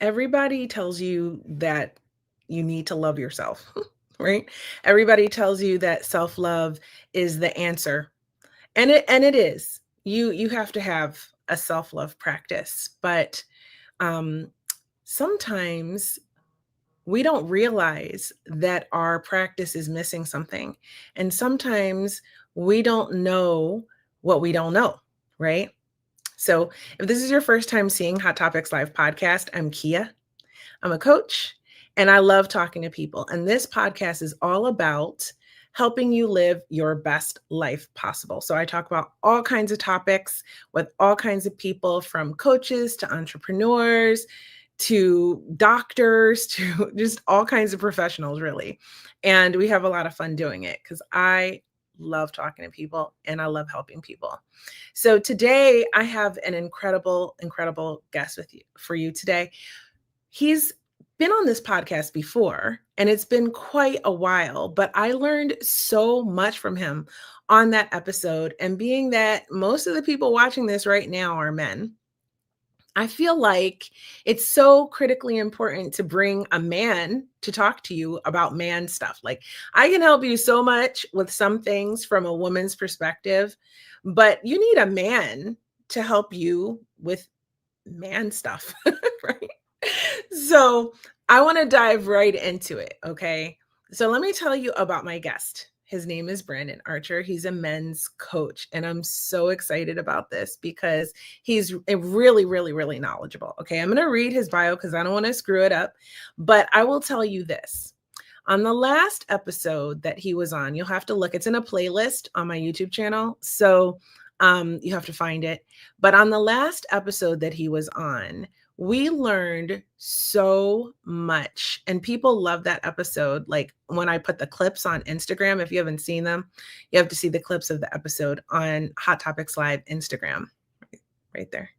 everybody tells you that you need to love yourself, right? Everybody tells you that self-love is the answer. And it is. You have to have a self-love practice, but um sometimes we don't realize that our practice is missing something. And sometimes we don't know what we don't know, right? So, if this is your first time seeing Hot Topics Live podcast, I'm Kia. I'm a coach and I love talking to people. And this podcast is all about helping you live your best life possible. So, I talk about all kinds of topics with all kinds of people, from coaches to entrepreneurs to doctors to just all kinds of professionals, really. And we have a lot of fun doing it because I love talking to people and I love helping people. So today I have an incredible guest with you for you today. He's been on this podcast before and it's been quite a while, but I learned so much from him on that episode. And being that most of the people watching this right now are men, I feel like it's so critically important to bring a man to talk to you about man stuff. Like, I can help you so much with some things from a woman's perspective, but you need a man to help you with man stuff, right? So, I want to dive right into it, okay? So, let me tell you about my guest. His name is Brandon Archer. He's a men's coach. And I'm so excited about this because he's really knowledgeable. Okay. I'm going to read his bio because I don't want to screw it up. But I will tell you this. On the last episode that he was on, you'll have to look, it's in a playlist on my YouTube channel. So you have to find it. But on the last episode that he was on, we learned so much and people love that episode. Like, when I put the clips on Instagram, if you haven't seen them, you have to see the clips of the episode on Hot Topics Live Instagram, right there.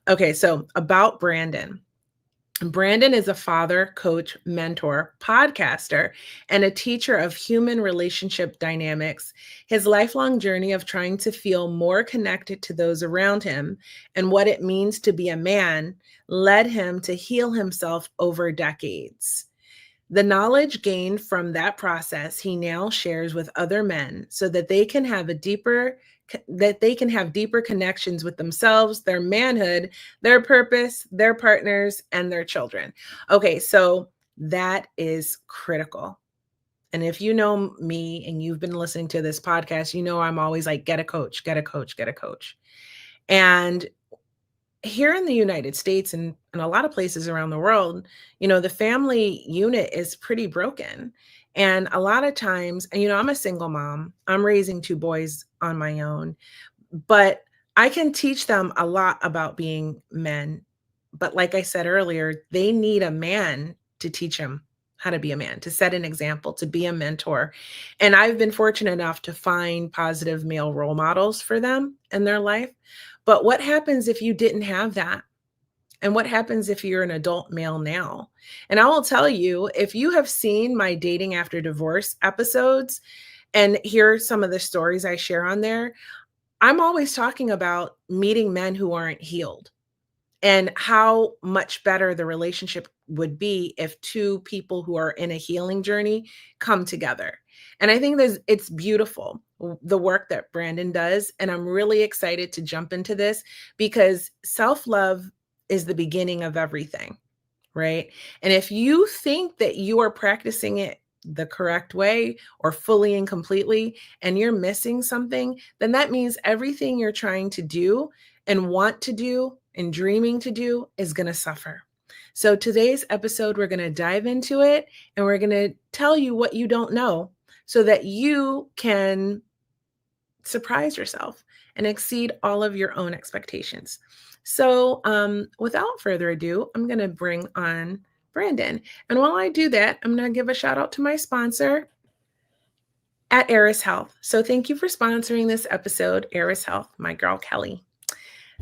Okay, so about Brandon. Brandon is a father, coach, mentor, podcaster, and a teacher of human relationship dynamics. His lifelong journey of trying to feel more connected to those around him and what it means to be a man led him to heal himself over decades. The knowledge gained from that process he now shares with other men so that they can have deeper connections with themselves, their manhood, their purpose, their partners, and their children. Okay, so that is critical. And if you know me and you've been listening to this podcast, you know I'm always like, get a coach, get a coach, get a coach. And here in the United States and a lot of places around the world, the family unit is pretty broken. And a lot of times, and I'm a single mom, I'm raising two boys on my own, but I can teach them a lot about being men. But like I said earlier, they need a man to teach them how to be a man, to set an example, to be a mentor. And I've been fortunate enough to find positive male role models for them in their life. But what happens if you didn't have that? And what happens if you're an adult male now? And I will tell you, if you have seen my dating after divorce episodes and hear some of the stories I share on there, I'm always talking about meeting men who aren't healed and how much better the relationship would be if two people who are in a healing journey come together. And I think it's beautiful, the work that Brandon does. And I'm really excited to jump into this because self-love is the beginning of everything, right? And if you think that you are practicing it the correct way or fully and completely, and you're missing something, then that means everything you're trying to do and want to do and dreaming to do is going to suffer. So today's episode, we're going to dive into it and we're going to tell you what you don't know so that you can surprise yourself and exceed all of your own expectations. So without further ado, I'm going to bring on Brandon. And while I do that, I'm going to give a shout out to my sponsor at Eris Health. So thank you for sponsoring this episode, Eris Health, my girl, Kelly.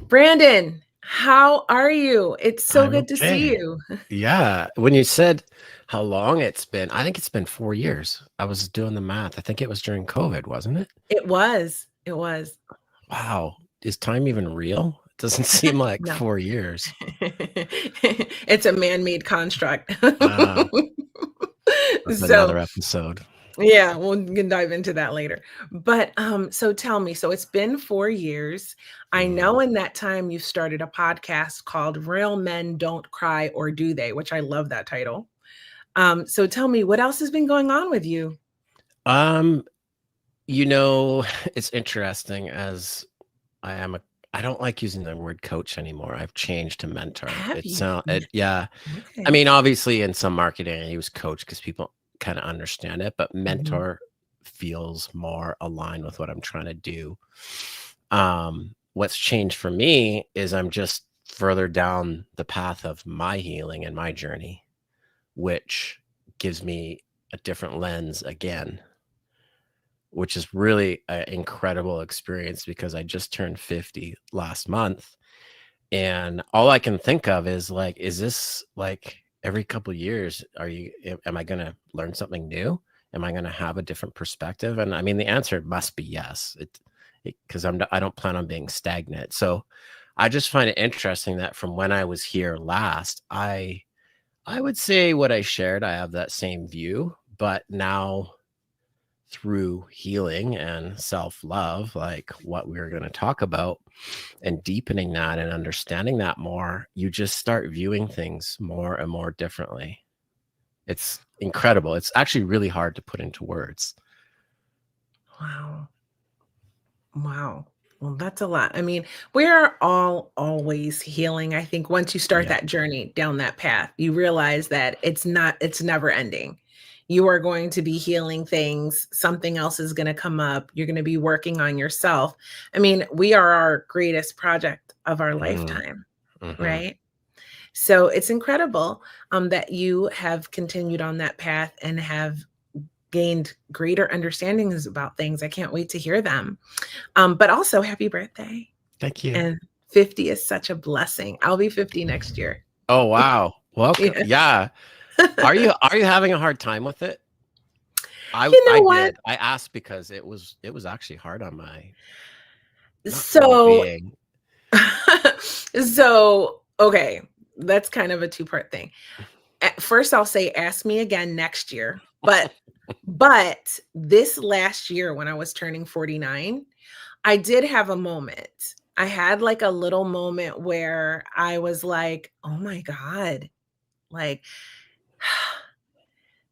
Brandon, how are you? It's so good to see you. Yeah. When you said how long it's been, I think it's been 4 years. I was doing the math. I think it was during COVID, wasn't it? It was. Wow. Is time even real? Doesn't seem like No. 4 years. It's a man-made construct. Wow. That's So another episode. yeah, we can dive into that later. But so tell me, so it's been 4 years. I Mhm. know in that time you started a podcast called Real Men Don't Cry or Do They, which I love that title. So tell me, what else has been going on with you? Um, you know, it's interesting as I am a I don't like using the word coach anymore. I've changed to mentor. Have you? Yeah. I Okay. mean, obviously in some marketing I use coach because people kind of understand it, but Mhm. mentor feels more aligned with what I'm trying to do. What's changed for me is I'm just further down the path of my healing and my journey, which gives me a different lens again, which is really an incredible experience because I just turned 50 last month. And all I can think of is like, is this like every couple of years, am I going to learn something new? Am I going to have a different perspective? And I mean, the answer must be yes. Because I don't plan on being stagnant. So I just find it interesting that from when I was here last, I would say what I shared, I have that same view, but now through healing and self-love, like what we were going to talk about, and deepening that and understanding that more, you just start viewing things more and more differently. It's incredible. It's actually really hard to put into words. Wow. Wow. Well, that's a lot. I mean, we're all always healing. I think once you start Yeah. that journey down that path, you realize that it's never ending. You are going to be healing things. Something else is going to come up. You're going to be working on yourself. I mean, we are our greatest project of our Mm, lifetime, hmm. right? So it's incredible that you have continued on that path and have gained greater understandings about things. I can't wait to hear them. But also happy birthday. Thank you. And 50 is such a blessing. I'll be 50 next year. Oh, wow. Welcome. Yeah. Yeah. Are you having a hard time with it? You I know what? did. I asked because it was actually hard on my not So well-being. so okay, that's kind of a two-part thing. At first I'll say ask me again next year. But this last year when I was turning 49, I did have a moment. I had like a little moment where I was like, "Oh my god." Like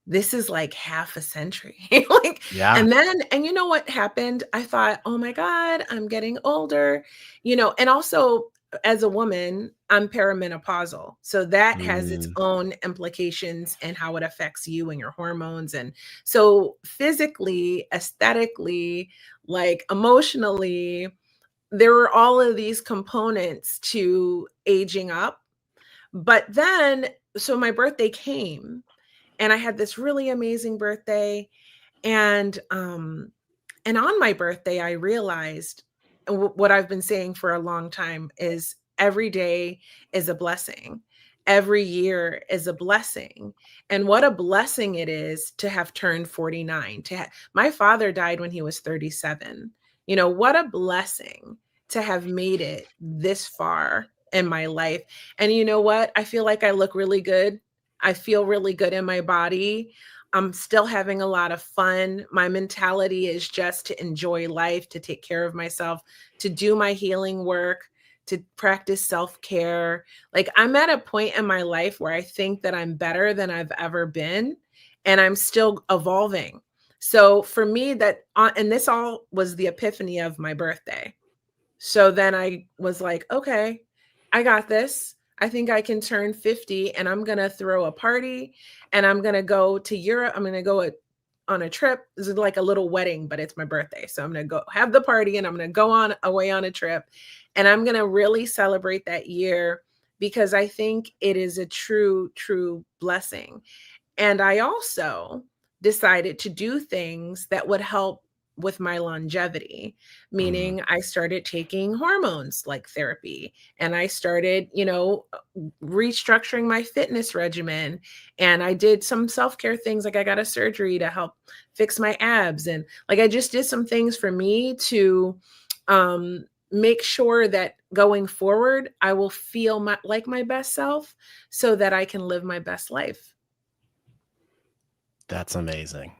this is like half a century. Like, Yeah. and you know what happened? I thought, oh my God, I'm getting older, and also as a woman, I'm perimenopausal. So that has its Mm, own implications and how it affects you and your hormones. And so physically, aesthetically, like emotionally, there were all of these components to aging up. But then, so my birthday came and I had this really amazing birthday. And on my birthday, I realized what I've been saying for a long time is every day is a blessing. Every year is a blessing. And what a blessing it is to have turned 49. My father died when he was 37. What a blessing to have made it this far in my life. And you know what? I feel like I look really good. I feel really good in my body. I'm still having a lot of fun. My mentality is just to enjoy life, to take care of myself, to do my healing work, to practice self care. Like, I'm at a point in my life where I think that I'm better than I've ever been, and I'm still evolving. So, for me, and this all was the epiphany of my birthday. So then I was like, okay, I got this. I think I can turn 50 and I'm going to throw a party and I'm going to go to Europe. I'm going to go on a trip. This is like a little wedding, but it's my birthday. So I'm going to go have the party and I'm going to go on away on a trip and I'm going to really celebrate that year because I think it is a true, true blessing. And I also decided to do things that would help with my longevity, mm, meaning I started taking hormones like therapy and I started, restructuring my fitness regimen. And I did some self care things like I got a surgery to help fix my abs. And like I just did some things for me to make sure that going forward, I will feel like my best self so that I can live my best life. That's amazing.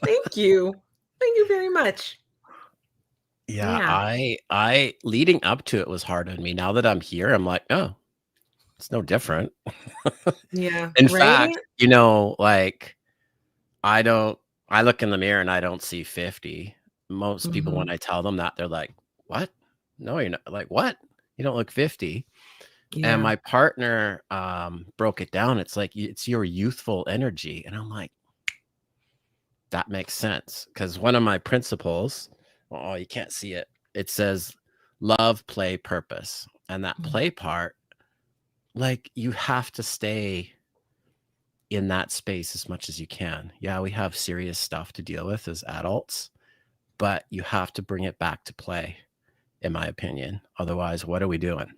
Thank you. Thank you very much. Yeah, Yeah. I leading up to it was hard on me. Now that I'm here, I'm like, "Oh, it's no different." Yeah. In Right? fact, like, I don't I look in the mirror and I don't see 50. Most people, when Mhm. I tell them that, they're like, "What? No, you're not." Like, "What? You don't look 50." And Yeah. my partner, broke it down. It's like, it's your youthful energy." And I'm like, "That makes sense. Because one of my principles, oh, you can't see it. It says, "Love, play, purpose." And that Mm. play part, like, you have to stay in that space as much as you can. Yeah, we have serious stuff to deal with as adults, but you have to bring it back to play, in my opinion. Otherwise, what are we doing?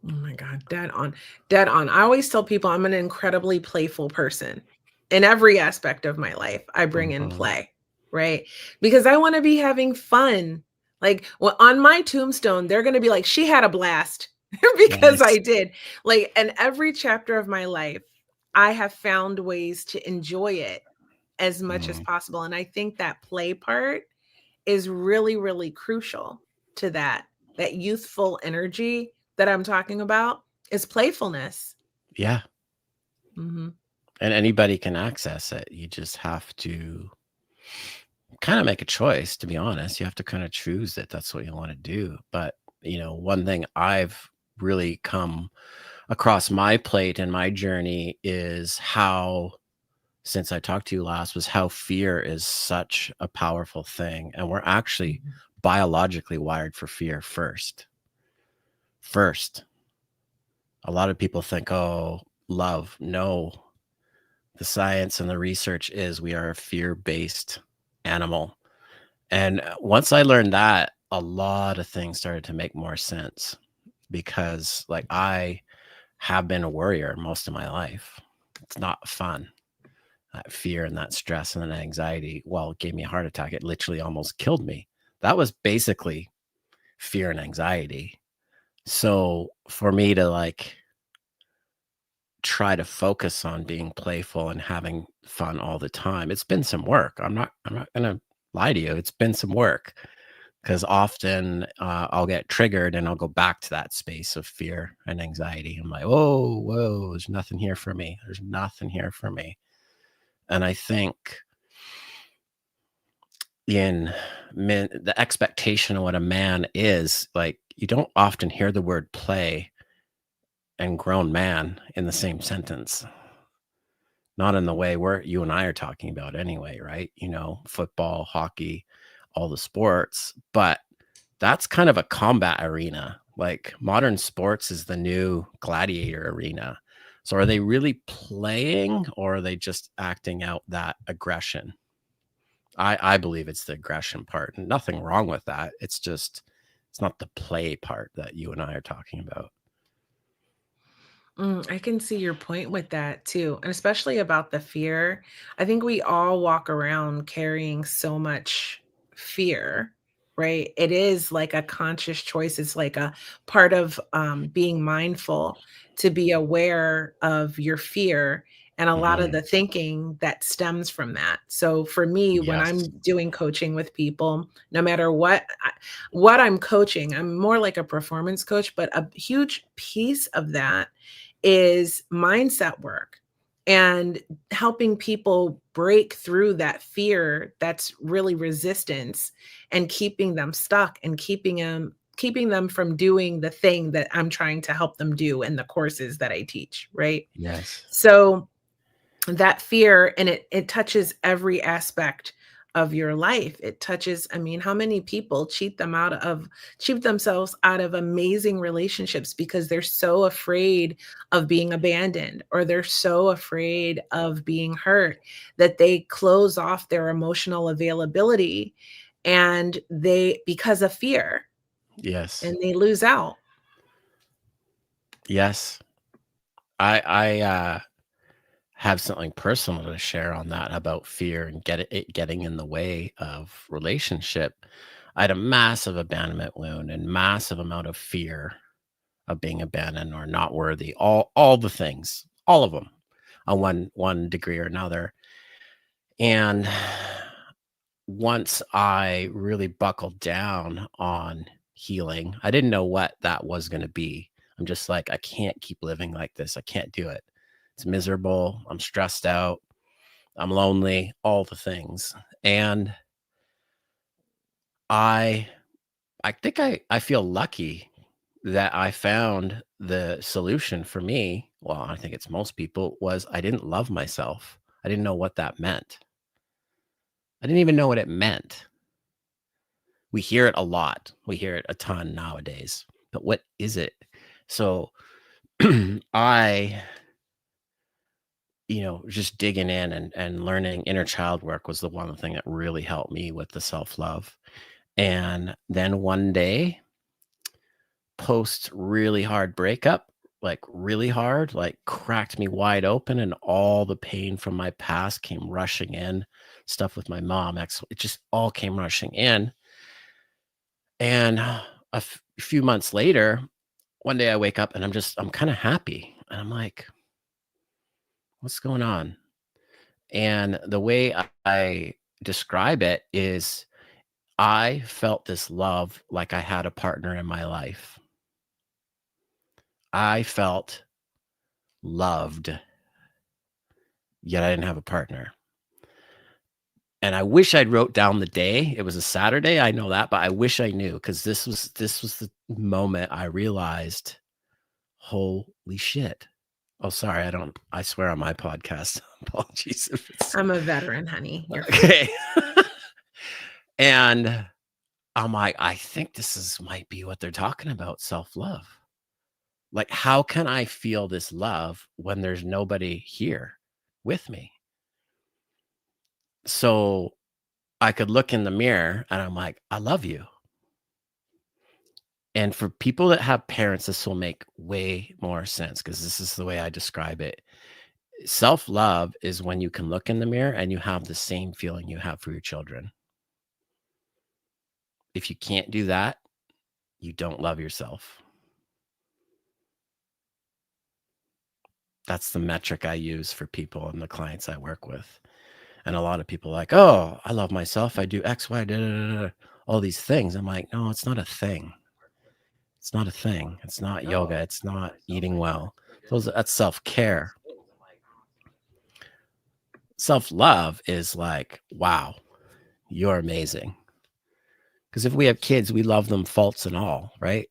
Oh my God, dead on. Dead on. I always tell people I'm an incredibly playful person. In every aspect of my life, I bring in Mhm. play, right? Because I want to be having fun. Like, well, on my tombstone, they're going to be like, she had a blast because I Nice. did. Like, in every chapter of my life, I have found ways to enjoy it as much as Mm, possible. And I think that play part is really, really crucial to that youthful energy that I'm talking about is playfulness. yeah, Mhm. and anybody can access it. You just have to kinda make a choice, to be honest. You have to kinda choose that that's what you wanna do. But, one thing I've really come across my plate in my journey is how, since I talked to you last, was how fear is such a powerful thing, and we're actually Mhm. biologically wired for fear first. First. A lot of people think, "Oh, love." No. The science and the research is we are a fear-based animal, and, once I learned that, a lot of things started to make more sense because, like, I have been a worrier most of my life. It's not fun. That fear and that stress and that anxiety, well, it gave me a heart attack. It literally almost killed me. That was basically fear and anxiety. So for me to like try to focus on being playful and having fun all the time, it's been some work. I'm not gonna lie to you. It's been some work because often I'll get triggered and I'll go back to that space of fear and anxiety. I'm like, oh, whoa, there's nothing here for me. There's nothing here for me. And I think in the expectation of what a man is, like, you don't often hear the word play and grown man in the same sentence. Not in the way you and I are talking about anyway, right? Football, hockey, all the sports, but that's kind of a combat arena. Like, modern sports is the new gladiator arena. So are they really playing or are they just acting out that aggression? I believe it's the aggression part, and nothing wrong with that. It's not the play part that you and I are talking about. I can see your point with that too, and especially about the fear. I think we all walk around carrying so much fear, right? It is like a conscious choice. It's like a part of being mindful to be aware of your fear and a lot of Mhm. the thinking that stems from that. So for me, when Yes. I'm doing coaching with people, no matter what I'm coaching, I'm more like a performance coach, but a huge piece of that is mindset work and helping people break through that fear that's really resistance and keeping them stuck and keeping them from doing the thing that I'm trying to help them do in the courses that I teach, right? Yes. So that fear, and it touches every aspect of your life. It touches, I mean, how many people cheat themselves out of amazing relationships because they're so afraid of being abandoned or they're so afraid of being hurt that they close off their emotional availability and they because of fear Yes. and they lose out. Yes. I have something personal to share on that about fear and getting in the way of relationship. I had a massive abandonment wound and massive amount of fear of being abandoned or not worthy. All the things, all of them, on one degree or another. And once I really buckled down on healing, I didn't know what that was going to be. I'm just like, I can't keep living like this. I can't do it. It's miserable. I'm stressed out. I'm lonely, all the things. And I I think I feel lucky that I found the solution for me. Well, I think it's most people was I didn't love myself. I didn't know what that meant. I didn't even know what it meant. We hear it a lot. We hear it a ton nowadays. But what is it? So I, just digging in and learning inner child work was the one thing that really helped me with the self-love. And then one day, post really hard breakup, like really hard, like cracked me wide open, and all the pain from my past came rushing in. Stuff with my mom, it just all came rushing in. And few months later, one day I wake up and I'm kind of happy. And I'm like, what's going on? And the way I describe it is I felt this love like I had a partner in my life. I felt loved, yet I didn't have a partner. And I wish I'd wrote down the day. It was a Saturday, I know that, but I wish I knew, because this was the moment I realized, holy shit. Oh, sorry, I swear on my podcast. Apologies if it's I'm a veteran, honey. You're fine. okay. And I'm like, I think might be what they're talking about, self-love. Like, how can I feel this love when there's nobody here with me? So I could look in the mirror and I'm like, I love you. And for people that have parents, this will make way more sense, because this is the way I describe it. Self-love is when you can look in the mirror and you have the same feeling you have for your children. If you can't do that, you don't love yourself. That's the metric I use for people and the clients I work with. And a lot of people are like, oh, I love myself. I do X, Y, da, da, da, da, all these things. I'm like, no, it's not a thing. It's not a thing. It's not yoga. It's not eating well. That's self-care. Self-love is like, wow, you're amazing. Because if we have kids, we love them faults and all, right?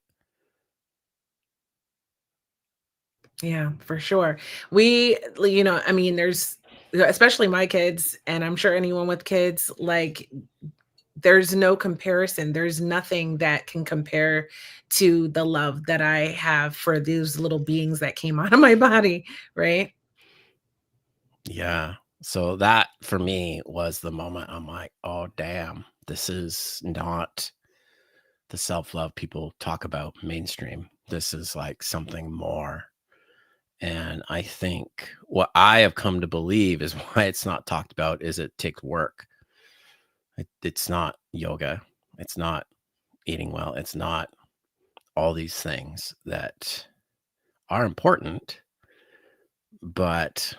Yeah, for sure. I mean, there's especially my kids, and I'm sure anyone with kids, like, there's no comparison. There's nothing that can compare to the love that I have for those little beings that came out of my body, right? Yeah. So that for me was the moment I'm like, oh, damn, this is not the self-love people talk about mainstream. This is like something more. And I think what I have come to believe is why it's not talked about is it takes work. It's not yoga. It's not eating well. It's not all these things that are important. But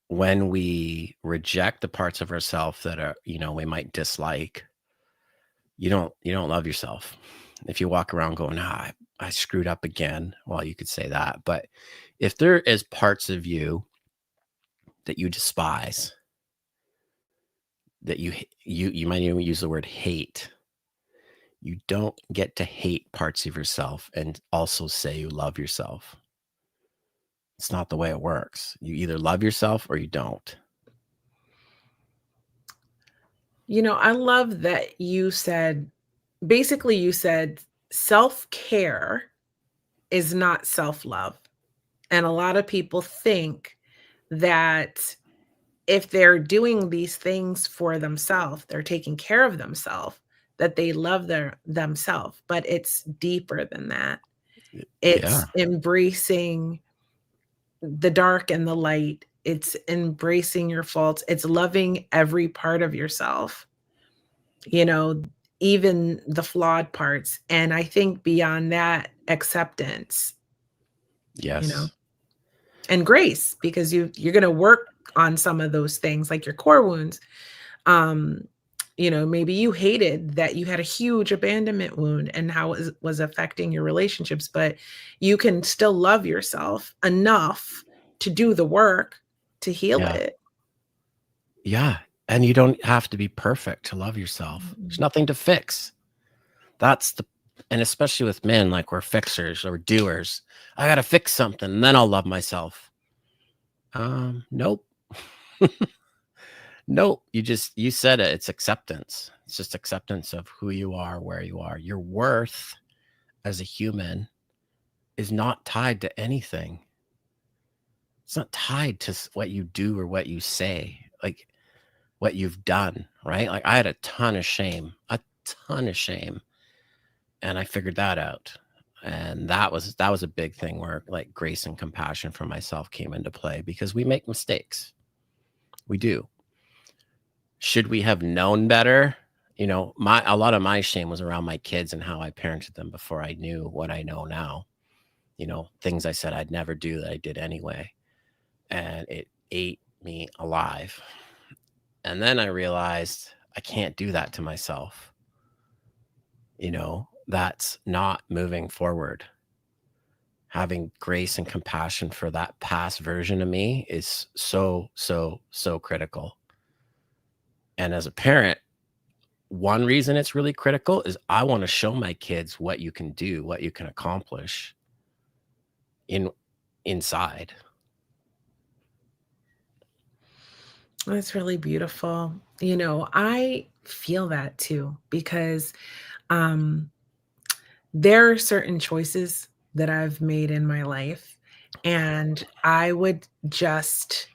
when we reject the parts of ourselves that are, we might dislike, you don't love yourself. If you walk around going, I screwed up again, well, you could say that. But if there is parts of you that you despise, that you might even use the word hate, you don't get to hate parts of yourself and also say you love yourself. It's not the way it works. You either love yourself or you don't. I love that you said self-care is not self-love. And a lot of people think that if they're doing these things for themselves, they're taking care of themselves, that they love themselves, but it's deeper than that. Yeah. It's embracing the dark and the light. It's embracing your faults. It's loving every part of yourself. You know, even the flawed parts. And I think beyond that, acceptance, you know, Yes. and grace, because you're going to work on some of those things like your core wounds. um Maybe you hated that you had a huge abandonment wound and how it was affecting your relationships, but you can still love yourself enough to do the work to heal Yeah. it. Yeah. And you don't have to be perfect to love yourself. There's Mm. nothing to fix. That's the, and especially with men, like we're fixers or doers. I got to fix something and then I'll love myself. Nope. Nope. You said it. It's acceptance. It's just acceptance of who you are, where you are. Your worth as a human is not tied to anything. It's not tied to what you do or what you say, like what you've done, right? Like I had a ton of shame, and I figured that out. And that was a big thing where like grace and compassion for myself came into play because we make mistakes. We do. Should we have known better? A lot of my shame was around my kids and how I parented them before I knew what I know now. Things I said I'd never do that I did anyway. And it ate me alive. And then I realized I can't do that to myself. That's not moving forward. Having grace and compassion for that past version of me is so, so, so critical. And as a parent, one reason it's really critical is I want to show my kids what you can do, what you can accomplish inside. That's really beautiful. I feel that too, because um there are certain choices that I've made in my life, and I would just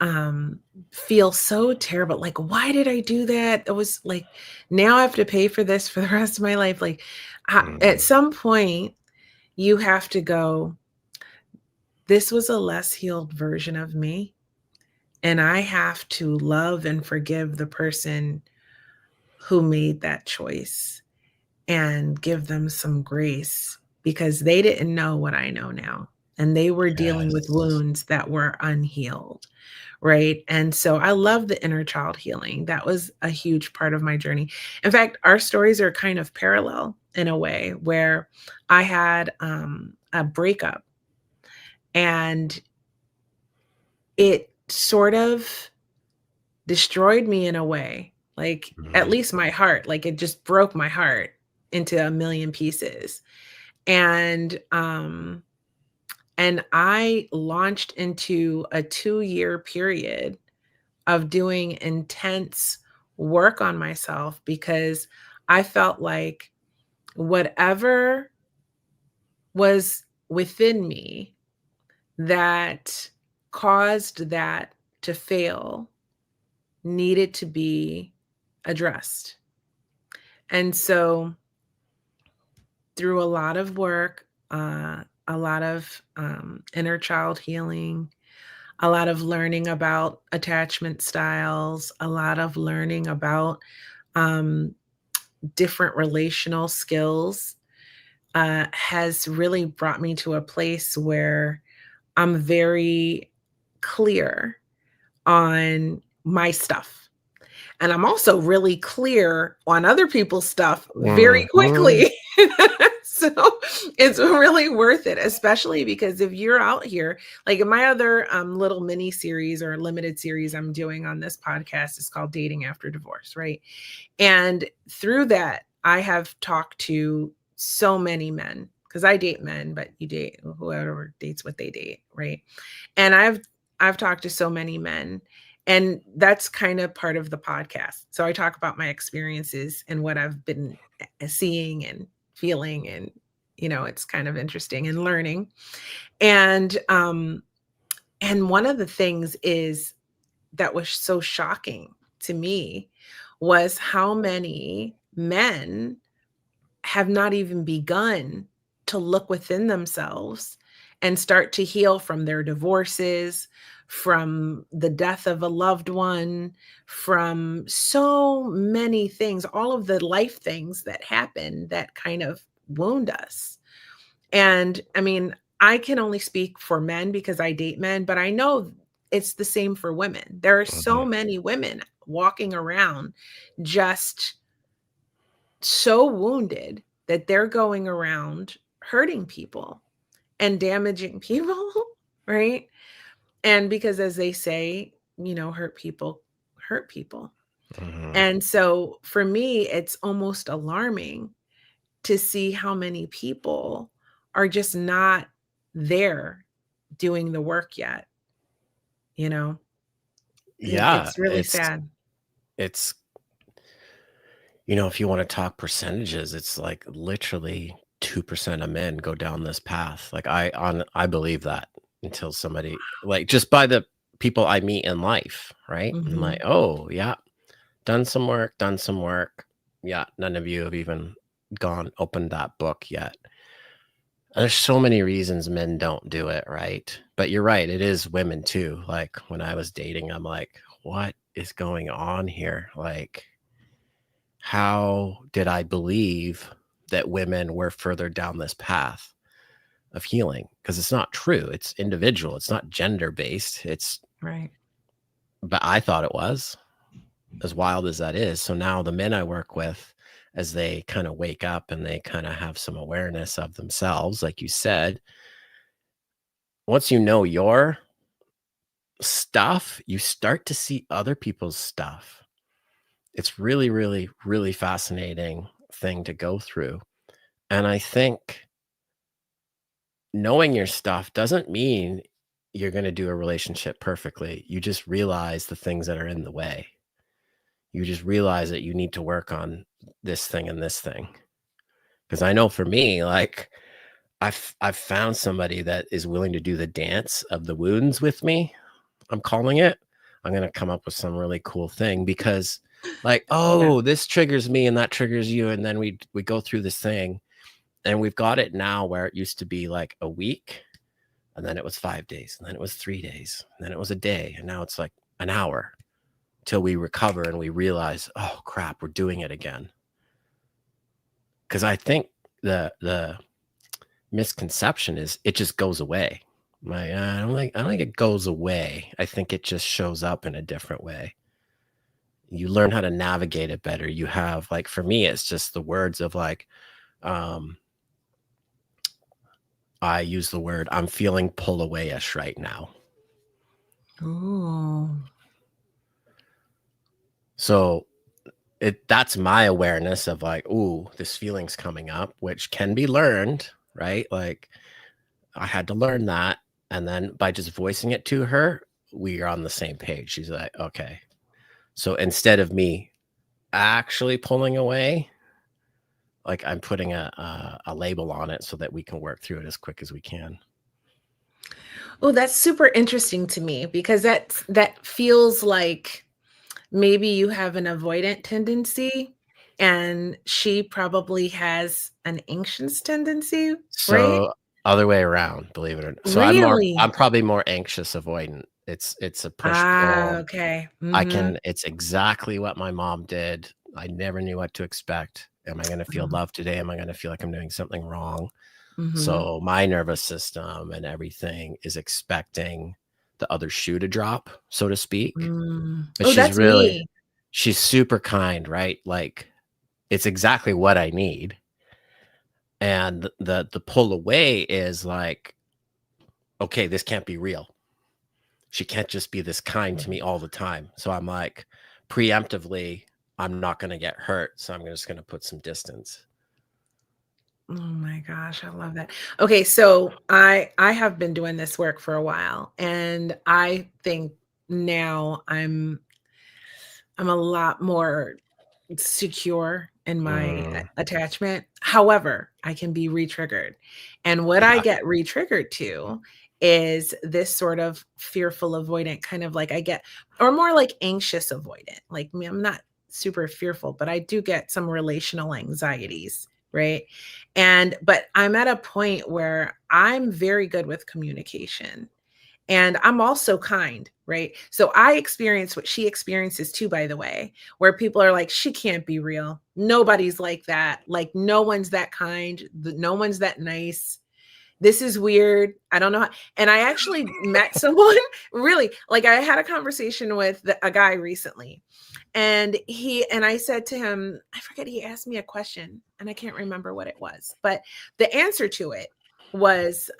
um feel so terrible, like, why did I do that? It was like, now I have to pay for this for the rest of my life. Like, at Mm, some point you have to go, this was a less healed version of me, and I have to love and forgive the person who made that choice and give them some grace, because they didn't know what I know now. And they were dealing with yes. wounds that were unhealed. Right. And so I love the inner child healing. That was a huge part of my journey. In fact, our stories are kind of parallel in a way, where I had a breakup, and it sort of destroyed me in a way, like, at Mhm. least my heart, like, it just broke my heart into a million pieces. And I launched into a 2-year period of doing intense work on myself, because I felt like whatever was within me that caused that to fail needed to be addressed. And so, through a lot of work, a lot of inner child healing, a lot of learning about attachment styles, a lot of learning about um, different relational skills, has really brought me to a place where I'm very clear on my stuff. And I'm also really clear on other people's stuff very Mhm. quickly. So it's really worth it, especially because if you're out here, like in my other little mini series or limited series I'm doing on this podcast is called Dating After Divorce, right? And through that, I have talked to so many men, because I date men, but you date whoever dates what they date, right? And I've talked to so many men, and that's kind of part of the podcast. So I talk about my experiences and what I've been seeing and feeling, and it's kind of interesting and learning. And one of the things is that was so shocking to me was how many men have not even begun to look within themselves and start to heal from their divorces, from the death of a loved one, from so many things, all of the life things that happen that kind of wound us. And I mean, I can only speak for men because I date men, but I know it's the same for women. There are so Mhm. many women walking around just so wounded that they're going around hurting people and damaging people, right? And because, as they say, hurt people hurt people. Mhm. And so for me, it's almost alarming to see how many people are just not there doing the work yet, you know? Yeah, It's really sad. it's if you want to talk percentages, it's like literally 2% of men go down this path. Like I believe that until somebody like just by the people I meet in life, right? I'm like, Mhm. "Oh, yeah, done some work, done some work." Yeah, none of you have even gone opened that book yet. There's so many reasons men don't do it, right? But you're right, it is women too. Like when I was dating, I'm like, "What is going on here?" Like how did I believe that women were further down this path of healing? Because it's not true. It's individual. It's not gender based. Right. But I thought it was, as wild as that is. So now the men I work with, as they kind of wake up and they kind of have some awareness of themselves, like you said, once you know your stuff, you start to see other people's stuff. It's really, really, really fascinating thing to go through. And I think knowing your stuff doesn't mean you're going to do a relationship perfectly. You just realize the things that are in the way. You just realize that you need to work on this thing and this thing. Because I know for me, like I've found somebody that is willing to do the dance of the wounds with me. I'm calling it. I'm going to come up with some really cool thing because like, Yeah. oh, this triggers me and that triggers you. And then we go through this thing and we've got it now where it used to be like a week. And then it was 5 days, and then it was 3 days, and then it was a day, and now it's like an hour till we recover and we realize, "Oh, crap, we're doing it again." Because I think the misconception is it just goes away. Like, I don't think it goes away. I think it just shows up in a different way. You learn how to navigate it better. You have like for me, it's just the words of like, um, I use the word, "I'm feeling pull away-ish right now." Ooh. So that's my awareness of like, ooh, this feeling's coming up, which can be learned, right? Like I had to learn that. And then by just voicing it to her, we are on the same page. She's like, okay. So instead of me actually pulling away, like I'm putting a label on it so that we can work through it as quick as we can. Oh, that's super interesting to me because that feels like maybe you have an avoidant tendency and she probably has an anxious tendency, right? So other way around, believe it or not. So I'm Really? probably more anxious avoidant. It's a push Ah, pull. okay. I Mhm. can it's exactly what my mom did. I never knew what to expect. Am I gonna feel love today? Am I gonna feel like I'm doing something wrong? Mhm. So my nervous system and everything is expecting the other shoe to drop, so to speak. Mm. But Oh, that's me. she's super kind, right? Like it's exactly what I need. And the pull away is like, okay, this can't be real. She can't just be this kind to me all the time. So I'm like, preemptively, I'm not going to get hurt. So I'm just going to put some distance. Oh my gosh, I love that. Okay, so I have been doing this work for a while and I think now I'm a lot more secure in my Mm, attachment. However, I can be re-triggered. And what I yeah. get re-triggered to is this sort of fearful avoidant kind of like I get, or more like anxious avoidant. Like me, I'm not super fearful, but I do get some relational anxieties. right? But I'm at a point where I'm very good with communication. And I'm also kind, right? So I experience what she experiences too, by the way, where people are like, she can't be real. Nobody's like that. Like, no one's that kind. No one's that nice. This is weird. I don't know how. And I actually met someone really, like, I had a conversation with a guy recently, and I said to him, I forget, he asked me a question and I can't remember what it was, but the answer to it was,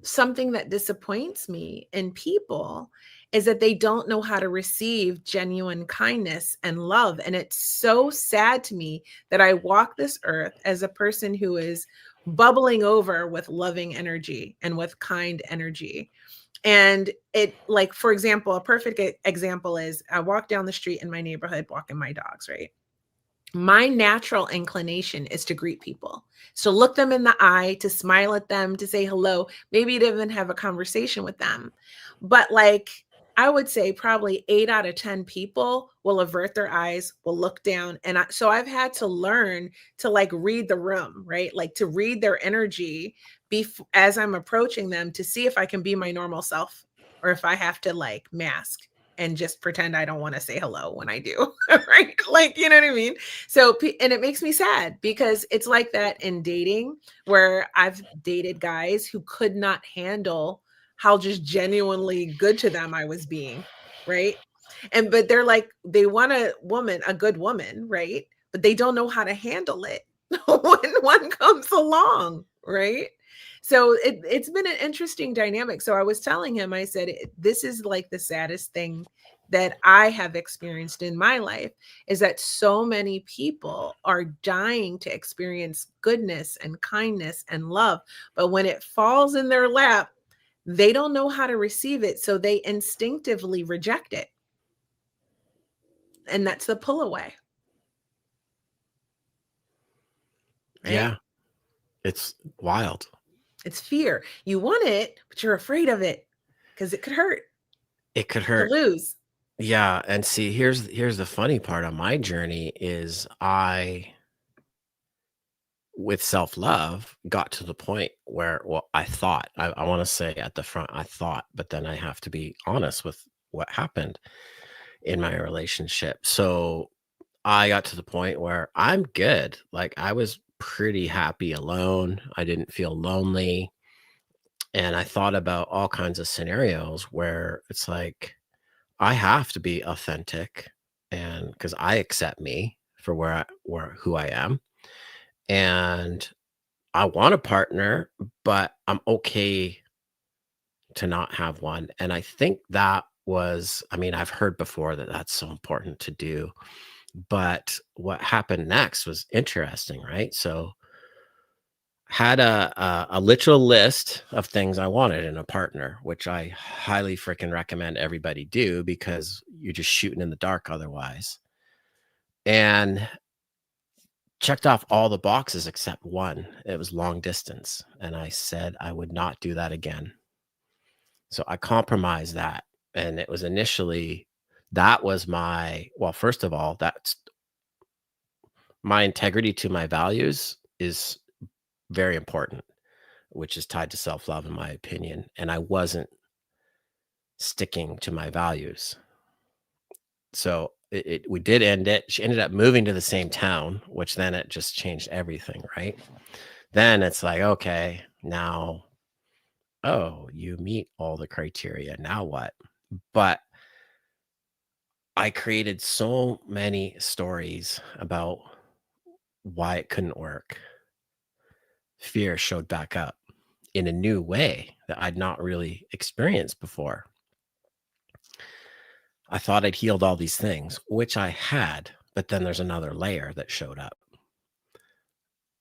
something that disappoints me in people is that they don't know how to receive genuine kindness and love. And it's so sad to me that I walk this earth as a person who is bubbling over with loving energy and with kind energy. And it, like, for example, a perfect example is I walk down the street in my neighborhood walking my dogs, right? My natural inclination is to greet people, to look them in the eye, to smile at them, to say hello, maybe to even have a conversation with them. But like, I would say probably 8 out of 10 people will avert their eyes, will look down. So I've had to learn to like read the room, right? Like to read their energy as I'm approaching them to see if I can be my normal self or if I have to like mask and just pretend I don't want to say hello when I do, right? Like, you know what I mean? So, and it makes me sad because it's like that in dating, where I've dated guys who could not handle how just genuinely good to them I was being, right? But they're like, they want a woman, a good woman, right? But they don't know how to handle it when one comes along, right? So it's been an interesting dynamic. So I was telling him, I said, this is like the saddest thing that I have experienced in my life, is that so many people are dying to experience goodness and kindness and love. But when it falls in their lap, they don't know how to receive it. So they instinctively reject it. And that's the pull away, right? Yeah, it's wild. It's fear. You want it, but you're afraid of it because it could hurt It could to hurt. lose. Yeah, and see, here's the funny part on my journey is I, with self-love, got to the point where, well, I thought, I want to say at the front, I thought, but then I have to be honest with what happened in my relationship. So I got to the point where I'm good. Like I was pretty happy alone. I didn't feel lonely. And I thought about all kinds of scenarios where it's like, I have to be authentic and because I accept me for where who I am. And I want a partner, but I'm okay to not have one. And I think that was, I mean, I've heard before that that's so important to do. But what happened next was interesting, right? So had a literal list of things I wanted in a partner, which I highly freaking recommend everybody do because you're just shooting in the dark otherwise. And checked off all the boxes except one. It was long distance, and I said I would not do that again. So I compromised that, and it was initially that was my well, first of all, that's my integrity to my values is very important, which is tied to self-love in my opinion, and I wasn't sticking to my values. So we did end it. She ended up moving to the same town, which then it just changed everything, right? Then it's like, okay, now, oh, you meet all the criteria. Now what? But I created so many stories about why it couldn't work. Fear showed back up in a new way that I'd not really experienced before. I thought I'd healed all these things, which I had, but then there's another layer that showed up.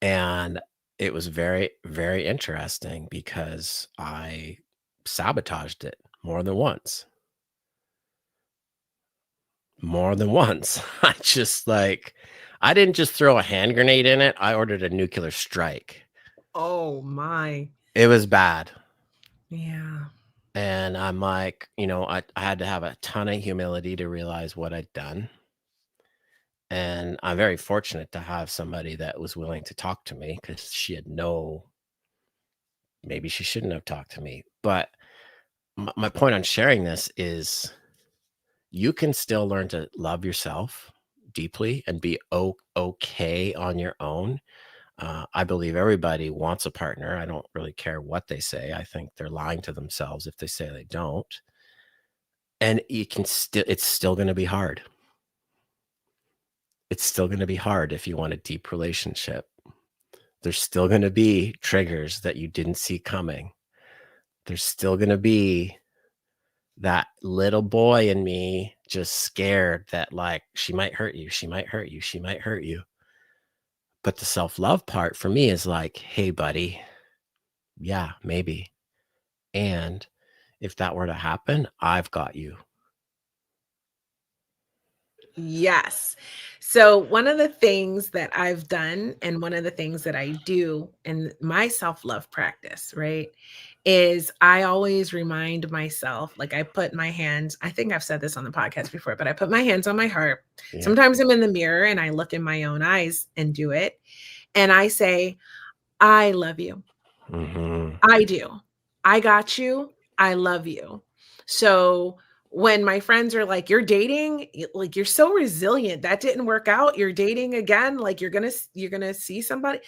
And it was very, very interesting because I sabotaged it more than once. More than once. I just like, I didn't just throw a hand grenade in it. I ordered a nuclear strike. Oh my. It was bad. Yeah. And I'm like, I had to have a ton of humility to realize what I'd done. And I'm very fortunate to have somebody that was willing to talk to me, because she had maybe she shouldn't have talked to me. But my point on sharing this is you can still learn to love yourself deeply and be okay on your own. I believe everybody wants a partner. I don't really care what they say. I think they're lying to themselves if they say they don't. And it's still going to be hard. It's still going to be hard if you want a deep relationship. There's still going to be triggers that you didn't see coming. There's still going to be that little boy in me just scared that, like, she might hurt you. She might hurt you. She might hurt you. But the self-love part for me is like, hey, buddy, yeah, maybe. And if that were to happen, I've got you. Yes. So, one of the things that I've done, and one of the things that I do in my self love practice, right, is I always remind myself, like, I put my hands, I think I've said this on the podcast before, but I put my hands on my heart. Yeah. Sometimes I'm in the mirror and I look in my own eyes and do it. And I say, I love you. Mm-hmm. I do. I got you. I love you. So when my friends are like, "You're dating, like you're so resilient. That didn't work out. You're dating again. Like you're gonna see somebody."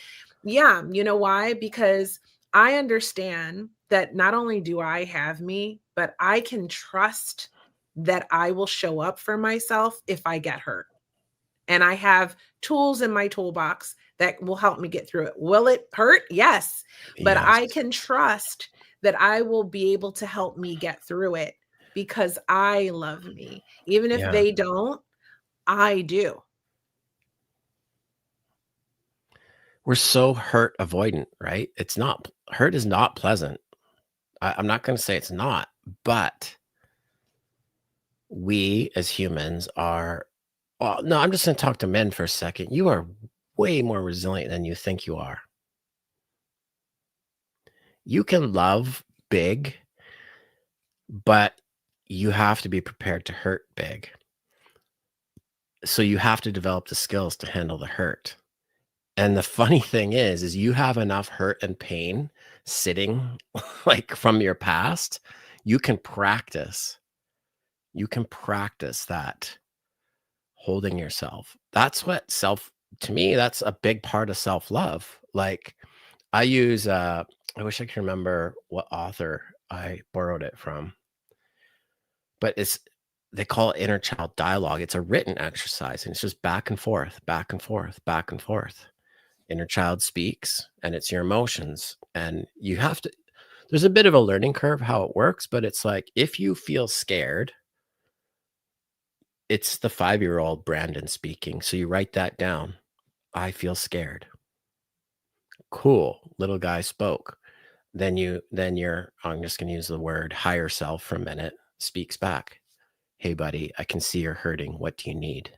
Yeah, you know why? Because I understand that not only do I have me, but I can trust that I will show up for myself if I get hurt. And I have tools in my toolbox that will help me get through it. Will it hurt? Yes. But Yes. I can trust that I will be able to help me get through it because I love me. Even if Yeah. they don't, I do. We're so hurt avoidant, right? Hurt is not pleasant. I'm not going to say it's not, but we as humans are, well, no, I'm just going to talk to men for a second. You are way more resilient than you think you are. You can love big, but you have to be prepared to hurt big. So you have to develop the skills to handle the hurt. And the funny thing is you have enough hurt and pain sitting like from your past, you can practice. You can practice that holding yourself. That's what to me, that's a big part of self-love. Like I use I wish I could remember what author I borrowed it from, but they call it inner child dialogue. It's a written exercise and it's just back and forth, back and forth, back and forth. Inner child speaks and it's your emotions. And you have to, there's a bit of a learning curve how it works, but it's like if you feel scared, it's the 5-year-old Brandon speaking. So you write that down. I feel scared. Cool. Little guy spoke. Then I'm just going to use the word higher self for a minute, speaks back. Hey, buddy, I can see you're hurting. What do you need?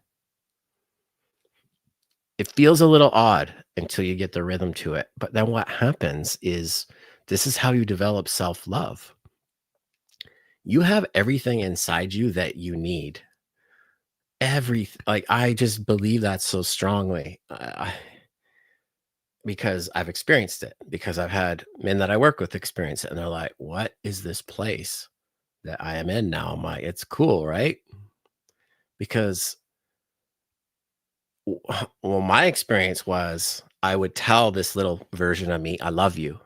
It feels a little odd until you get the rhythm to it. But then what happens is this is how you develop self-love. You have everything inside you that you need. Like, I just believe that so strongly. Because I've experienced it, because I've had men that I work with experience it, and they're like, what is this place that I am in now? I'm like, it's cool, right? Because well, my experience was I would tell this little version of me, I love you.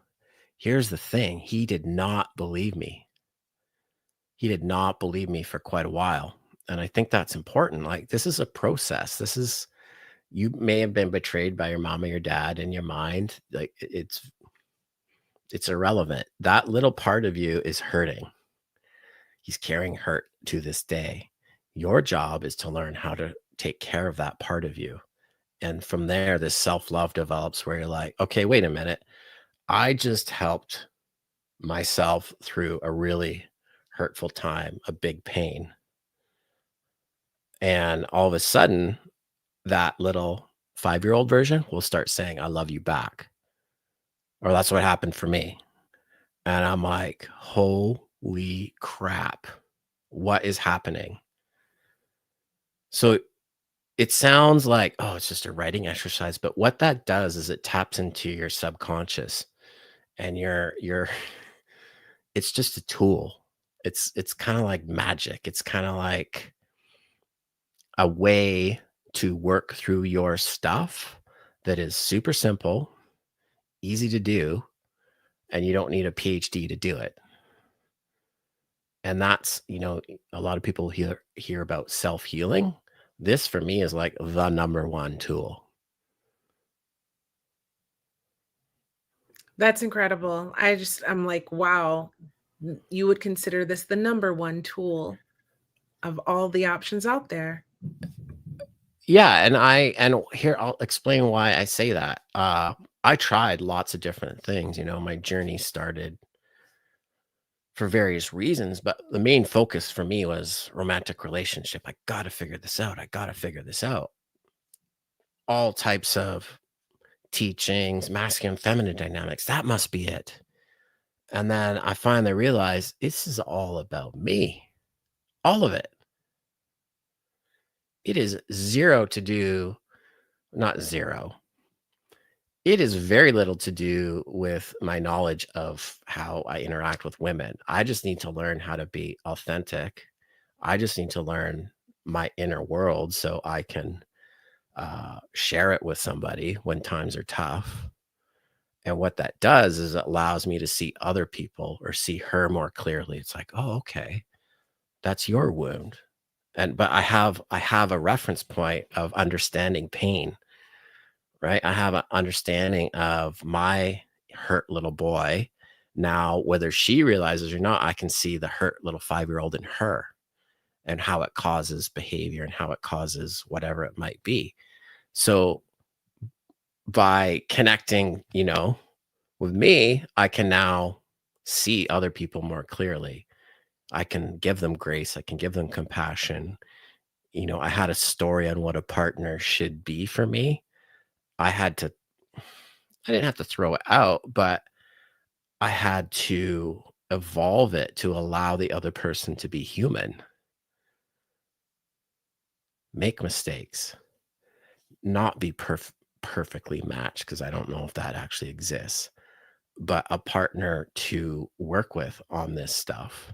Here's the thing. He did not believe me. He did not believe me for quite a while. And I think that's important. Like, this is a process. You may have been betrayed by your mom or your dad in your mind. Like, it's irrelevant. That little part of you is hurting. He's carrying hurt to this day. Your job is to learn how to take care of that part of you. And from there, this self-love develops where you're like, okay, wait a minute. I just helped myself through a really hurtful time, a big pain. And all of a sudden, that little 5-year-old version will start saying, I love you back. Or that's what happened for me. And I'm like, holy crap, what is happening? So it sounds like, oh, it's just a writing exercise, but what that does is it taps into your subconscious, and your it's just a tool. It's kind of like magic. It's kind of like a way to work through your stuff that is super simple, easy to do, and you don't need a PhD to do it. And that's, a lot of people hear about self-healing. This for me is like the number one tool. That's incredible. I'm like, wow, you would consider this the number one tool of all the options out there. Yeah, and here I'll explain why I say that. I tried lots of different things. My journey started for various reasons, but the main focus for me was romantic relationship. I got to figure this out. I got to figure this out. All types of teachings, masculine, feminine dynamics. That must be it. And then I finally realized this is all about me. All of it. It is zero to do, not zero. It is very little to do with my knowledge of how I interact with women. I just need to learn how to be authentic. I just need to learn my inner world so I can share it with somebody when times are tough. And what that does is it allows me to see other people or see her more clearly. It's like, oh, okay, that's your wound. But I have a reference point of understanding pain, right? I have an understanding of my hurt little boy. Now, whether she realizes or not, I can see the hurt little 5-year-old in her and how it causes behavior and how it causes whatever it might be. So by connecting, with me, I can now see other people more clearly. I can give them grace. I can give them compassion. I had a story on what a partner should be for me. I had to, I didn't have to throw it out, but I had to evolve it to allow the other person to be human, make mistakes, not be perfectly matched, because I don't know if that actually exists, but a partner to work with on this stuff,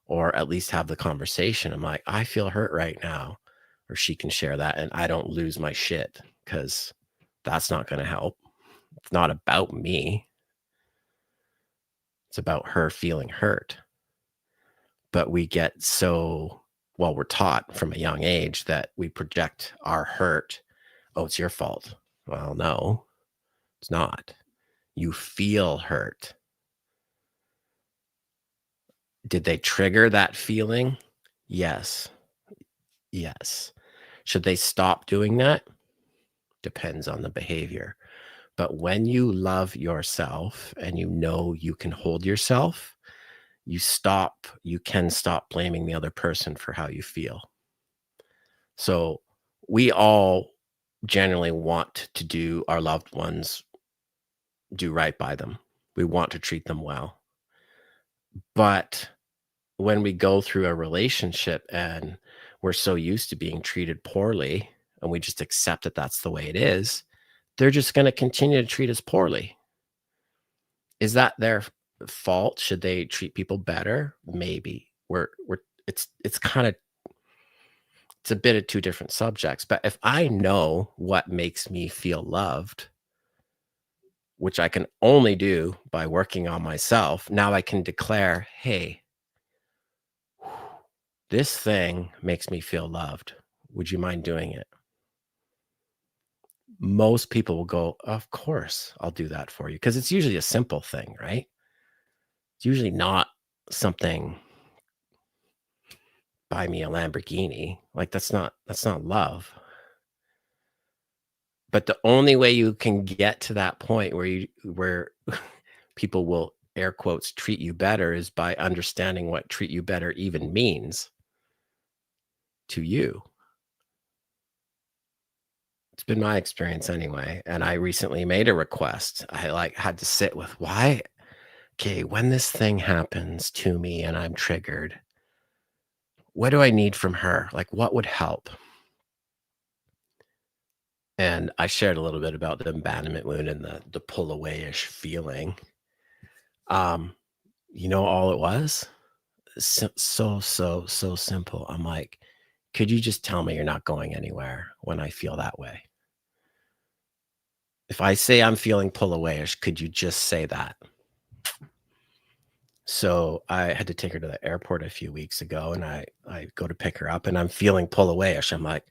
or at least have the conversation. I'm like, I feel hurt right now, or she can share that, and I don't lose my shit, because that's not going to help. It's not about me. It's about her feeling hurt. But we get we're taught from a young age that we project our hurt. Oh, it's your fault. Well, no, it's not. You feel hurt. Did they trigger that feeling? Yes. Yes. Should they stop doing that? Depends on the behavior. But when you love yourself and you can hold yourself, you can stop blaming the other person for how you feel. So we all generally want to do our loved ones, do right by them. We want to treat them well. But when we go through a relationship and we're so used to being treated poorly, and we just accept that that's the way it is, they're just going to continue to treat us poorly. Is that their fault? Should they treat people better? Maybe. It's kind of, it's a bit of two different subjects. But if I know what makes me feel loved, which I can only do by working on myself, now I can declare, hey, this thing makes me feel loved. Would you mind doing it? Most people will go, of course, I'll do that for you. Because it's usually a simple thing, right? It's usually not something, buy me a Lamborghini. Like that's not love. But the only way you can get to that point where people will, air quotes, treat you better is by understanding what treat you better even means to you. It's been my experience anyway. And I recently made a request. I had to sit with why. Okay, when this thing happens to me and I'm triggered, what do I need from her? Like, what would help? And I shared a little bit about the abandonment wound and the pull away-ish feeling. Um, all it was? So simple. I'm like, could you just tell me you're not going anywhere when I feel that way? If I say I'm feeling pull away-ish, could you just say that? So I had to take her to the airport a few weeks ago, and I go to pick her up, and I'm feeling pull away-ish. I'm like,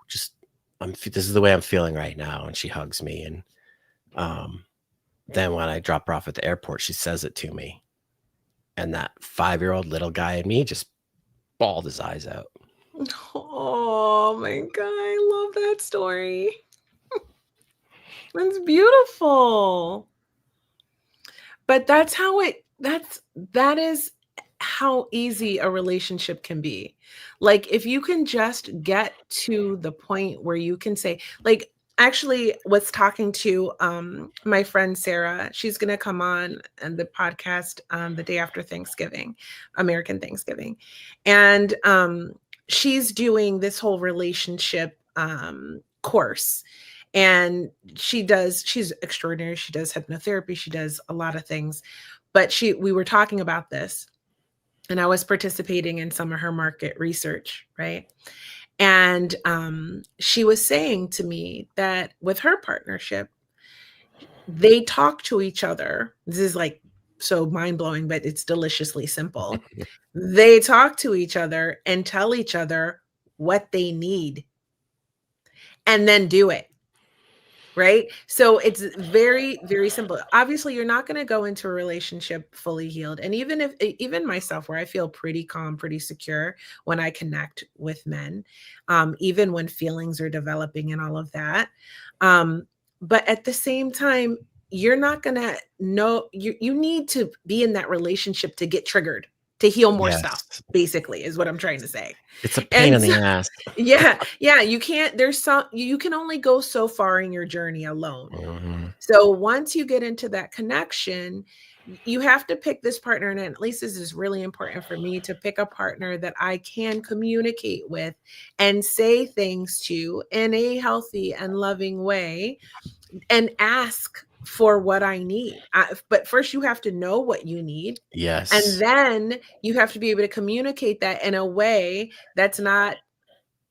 just this is the way I'm feeling right now. And she hugs me, and then when I drop her off at the airport, she says it to me, and that 5-year-old little guy in me just bawled his eyes out. Oh my God, I love that story. That's beautiful. But that is how easy a relationship can be. Like, if you can just get to the point where you can say, like, actually was talking to my friend Sarah. She's gonna come on the podcast the day after Thanksgiving, American Thanksgiving. And she's doing this whole relationship course, and she's extraordinary. She does hypnotherapy, she does a lot of things. But we were talking about this, and I was participating in some of her market research, right? And she was saying to me that with her partnership, they talk to each other. This is like so mind-blowing, but it's deliciously simple. They talk to each other and tell each other what they need and then do it. Right? So it's very, very simple. Obviously, you're not going to go into a relationship fully healed. And even myself, where I feel pretty calm, pretty secure when I connect with men, even when feelings are developing and all of that. But at the same time, you're not going to know, you need to be in that relationship to get triggered, to heal more stuff, Yes. basically, is what I'm trying to say. It's a pain And in the ass. yeah, you can't, you can only go so far in your journey alone. Mhm. So once you get into that connection, you have to pick this partner. And at least this is really important for me, to pick a partner that I can communicate with and say things to in a healthy and loving way, and ask for what I need. But first, you have to know what you need. And Yes. then you have to be able to communicate that in a way that's not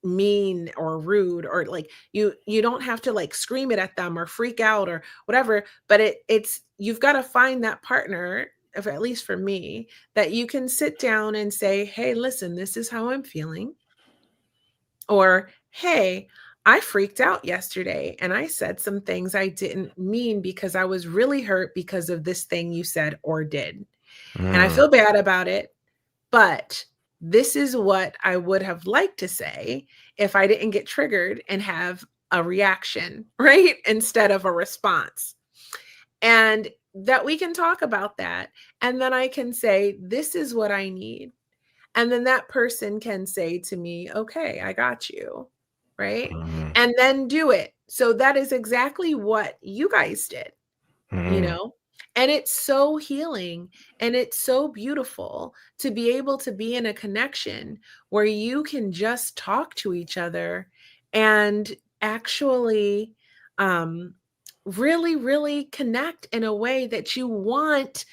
mean or rude, or like you don't have to like scream it at them or freak out or whatever. But it's you've got to find that partner, if at least for me, that you can sit down and say, hey, listen, this is how I'm feeling. Or, hey, I freaked out yesterday and I said some things I didn't mean because I was really hurt because of this thing you said or did, and I Mm. feel bad about it. But this is what I would have liked to say if I didn't get triggered and have a reaction, right? Instead of a response. And that we can talk about that. And then I can say, this is what I need. And then that person can say to me, okay, I got you. Right. Mhm. And then do it. So that is exactly what you guys did, you Mhm. know? And it's so healing, and it's so beautiful to be able to be in a connection where you can just talk to each other and actually really, really connect in a way that you want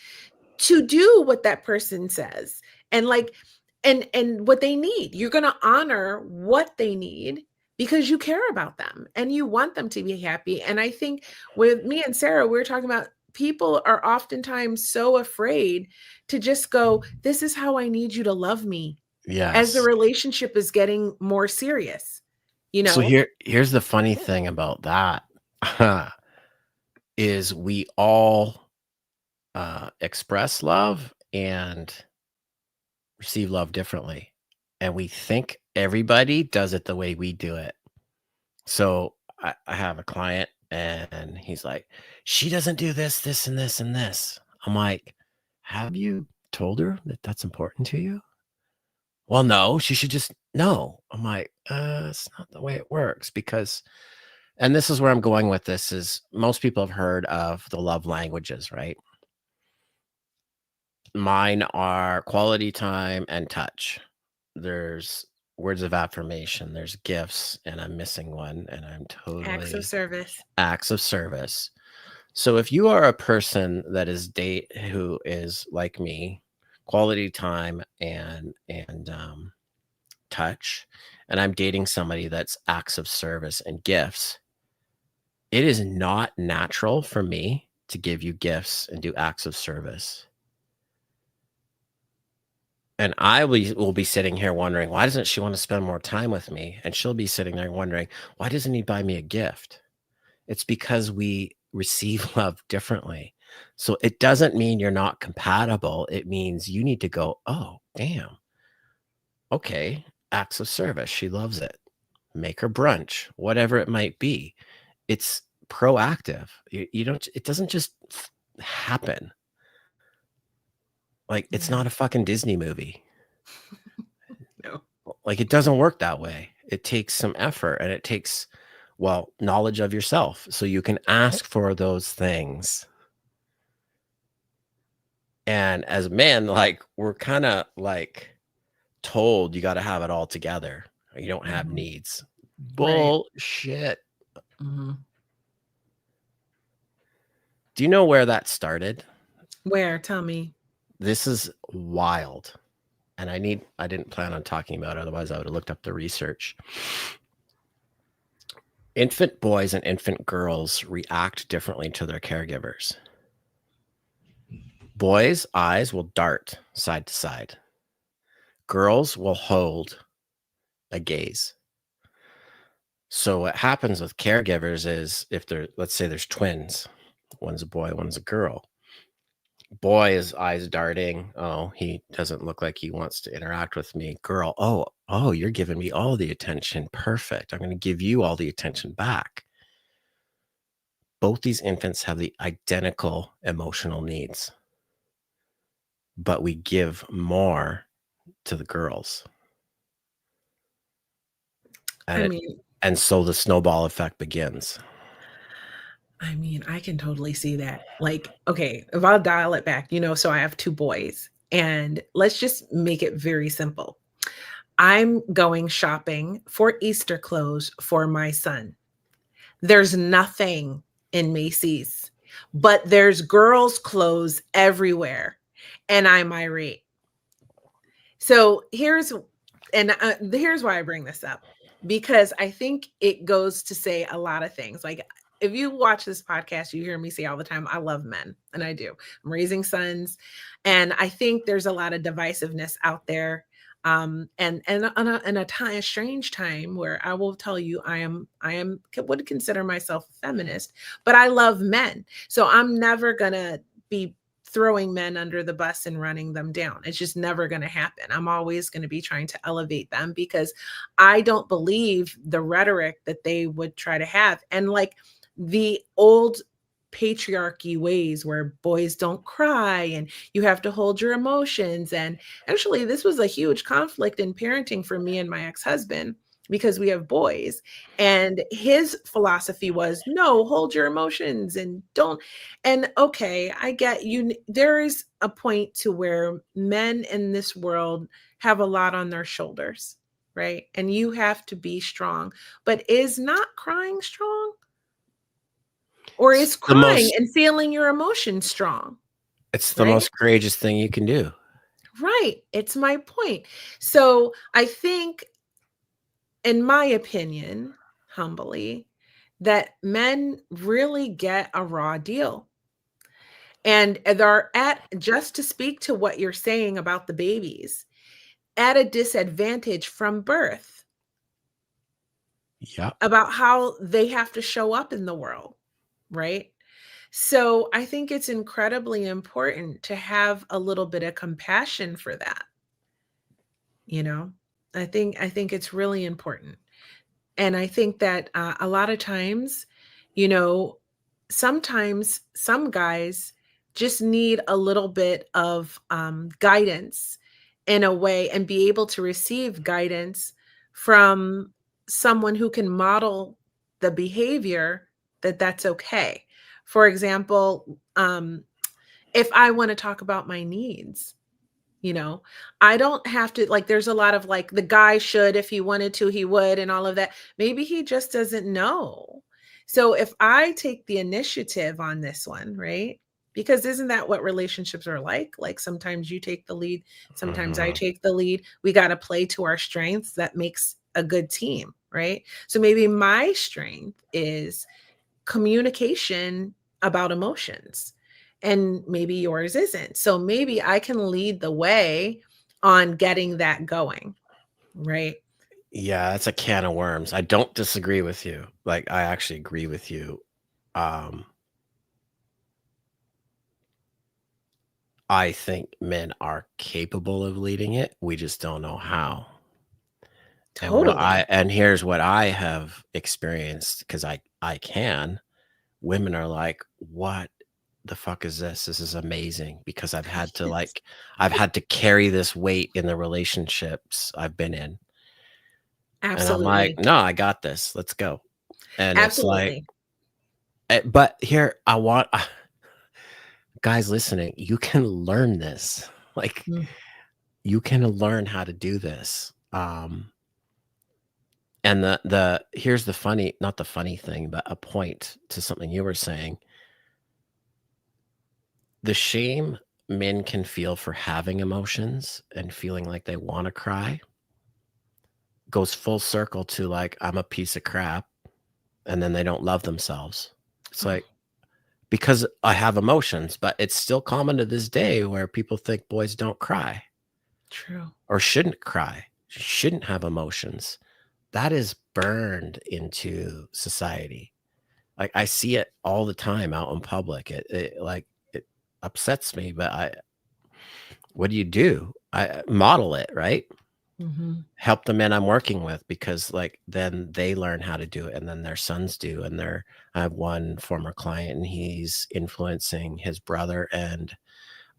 to do what that person says, and like and what they need. You're going to honor what they need because you care about them and you want them to be happy. And I think with me and Sarah, we are talking about, people are oftentimes so afraid to just go, this is how I need you to love me, as the Yes. relationship is getting more serious, you So know? here's the funny thing about that is we all express love and receive love differently, and we think everybody does it the way we do it. So I have a client, and he's like, she doesn't do this, this, and this, and this. I'm like, have you told her that that's important to you? Well, no, she should just know. I'm like, it's not the way it works, because, and this is where I'm going with this, is most people have heard of the love languages, right? Mine are quality time and touch. There's words of affirmation, there's gifts, and I'm missing one, and I'm Acts of totally service. acts of service. So if you are a person that is date who is like me, quality time and touch, and I'm dating somebody that's acts of service and gifts, it is not natural for me to give you gifts and do acts of service. And I will be sitting here wondering, why doesn't she want to spend more time with me? And she'll be sitting there wondering, why doesn't he buy me a gift? It's because we receive love differently. So it doesn't mean you're not compatible. It means you need to go, oh, damn. Okay. Acts of service. She loves it. Make her brunch, whatever it might be. It's proactive. You don't, it doesn't just happen. Like, it's Yeah. not a fucking Disney movie. No. Like, it doesn't work that way. It takes some effort, and it takes, well, knowledge of yourself. So you can ask for those things. And as men, like, we're kind of like told you got to have it all together. You don't have Mhm. needs. Right. Bullshit. Mhm. Do you know where that started? Where? Tell me. This is wild. And I didn't plan on talking about it, otherwise I would have looked up the research. Infant boys and infant girls react differently to their caregivers. Boys' eyes will dart side to side. Girls will hold a gaze. So what happens with caregivers is if they're, let's say there's twins, one's a boy, one's a girl. Boy is eyes darting. Oh, he doesn't look like he wants to interact with me. Girl, oh, you're giving me all the attention. Perfect. I'm going to give you all the attention back. Both these infants have the identical emotional needs, but we give more to the girls. I And mean, so the snowball effect begins. I can totally see that. Like, okay, if I'll dial it back, so I have 2 boys, and let's just make it very simple. I'm going shopping for Easter clothes for my son. There's nothing in Macy's, but there's girls' clothes everywhere, and I'm irate. So here's why I bring this up, because I think it goes to say a lot of things. Like, if you watch this podcast, you hear me say all the time, I love men, and I do. I'm raising sons, and I think there's a lot of divisiveness out there. And on a time, a strange time, where I will tell you, I am would consider myself a feminist, but I love men, so I'm never gonna be throwing men under the bus and running them down. It's just never going to happen. I'm always going to be trying to elevate them, because I don't believe the rhetoric that they would try to have. And like the old patriarchy ways where boys don't cry and you have to hold your emotions. And actually, this was a huge conflict in parenting for me and my ex-husband, because we have boys, and his philosophy was, no, hold your emotions and don't. And okay, I get you. There is a point to where men in this world have a lot on their shoulders, right? And you have to be strong. But is not crying strong? Or It's is the crying most and feeling your emotions strong, it's the right? most courageous thing you can do. Right. It's my point. So I think, in my opinion, humbly, that men really get a raw deal. And they're at, just to speak to what you're saying about the babies, at a disadvantage from birth Yeah. about how they have to show up in the world, right? So I think it's incredibly important to have a little bit of compassion for that, you know? I think it's really important. And I think that a lot of times, you know, sometimes some guys just need a little bit of guidance in a way, and be able to receive guidance from someone who can model the behavior, that's okay. For example, if I want to talk about my needs, You know, I don't have to, like, there's a lot of like, the guy should, if he wanted to, he would, and all of that. Maybe he just doesn't know. So if I take the initiative on this one, right? Because isn't that what relationships are like? Like sometimes you take the lead, sometimes I Mhm. take the lead. We got to play to our strengths. That makes a good team, right? So maybe my strength is communication about emotions, and maybe yours isn't. So maybe I can lead the way on getting that going, right? Yeah, that's a can of worms. I don't disagree with you. Like, I actually agree with you. Um, I think men are capable of leading it. We just don't know how. Totally. And here's what I have experienced, because I can. Women are like, "What the fuck is this? This is amazing," because Yes. I've had to carry this weight in the relationships I've been in. And I'm like, Absolutely. "No, I got this. Let's go." And it's like, Absolutely. but here I want guys listening, you can learn this. Like, Mm. you can learn how to do this. And the here's the funny, not the funny thing, but a point to something you were saying. The shame men can feel for having emotions and feeling like they want to cry goes full circle to like, I'm a piece of crap. And then they don't love themselves. It's Oh, like, because I have emotions, but it's still common to this day where people think boys don't cry true. or shouldn't cry, shouldn't have emotions. That is burned into society. Like, I see it all the time out in public. It upsets me, but what do? I model it, right? Hmm. Help the men I'm working with, because like then they learn how to do it and then their sons do. And I have one former client and he's influencing his brother and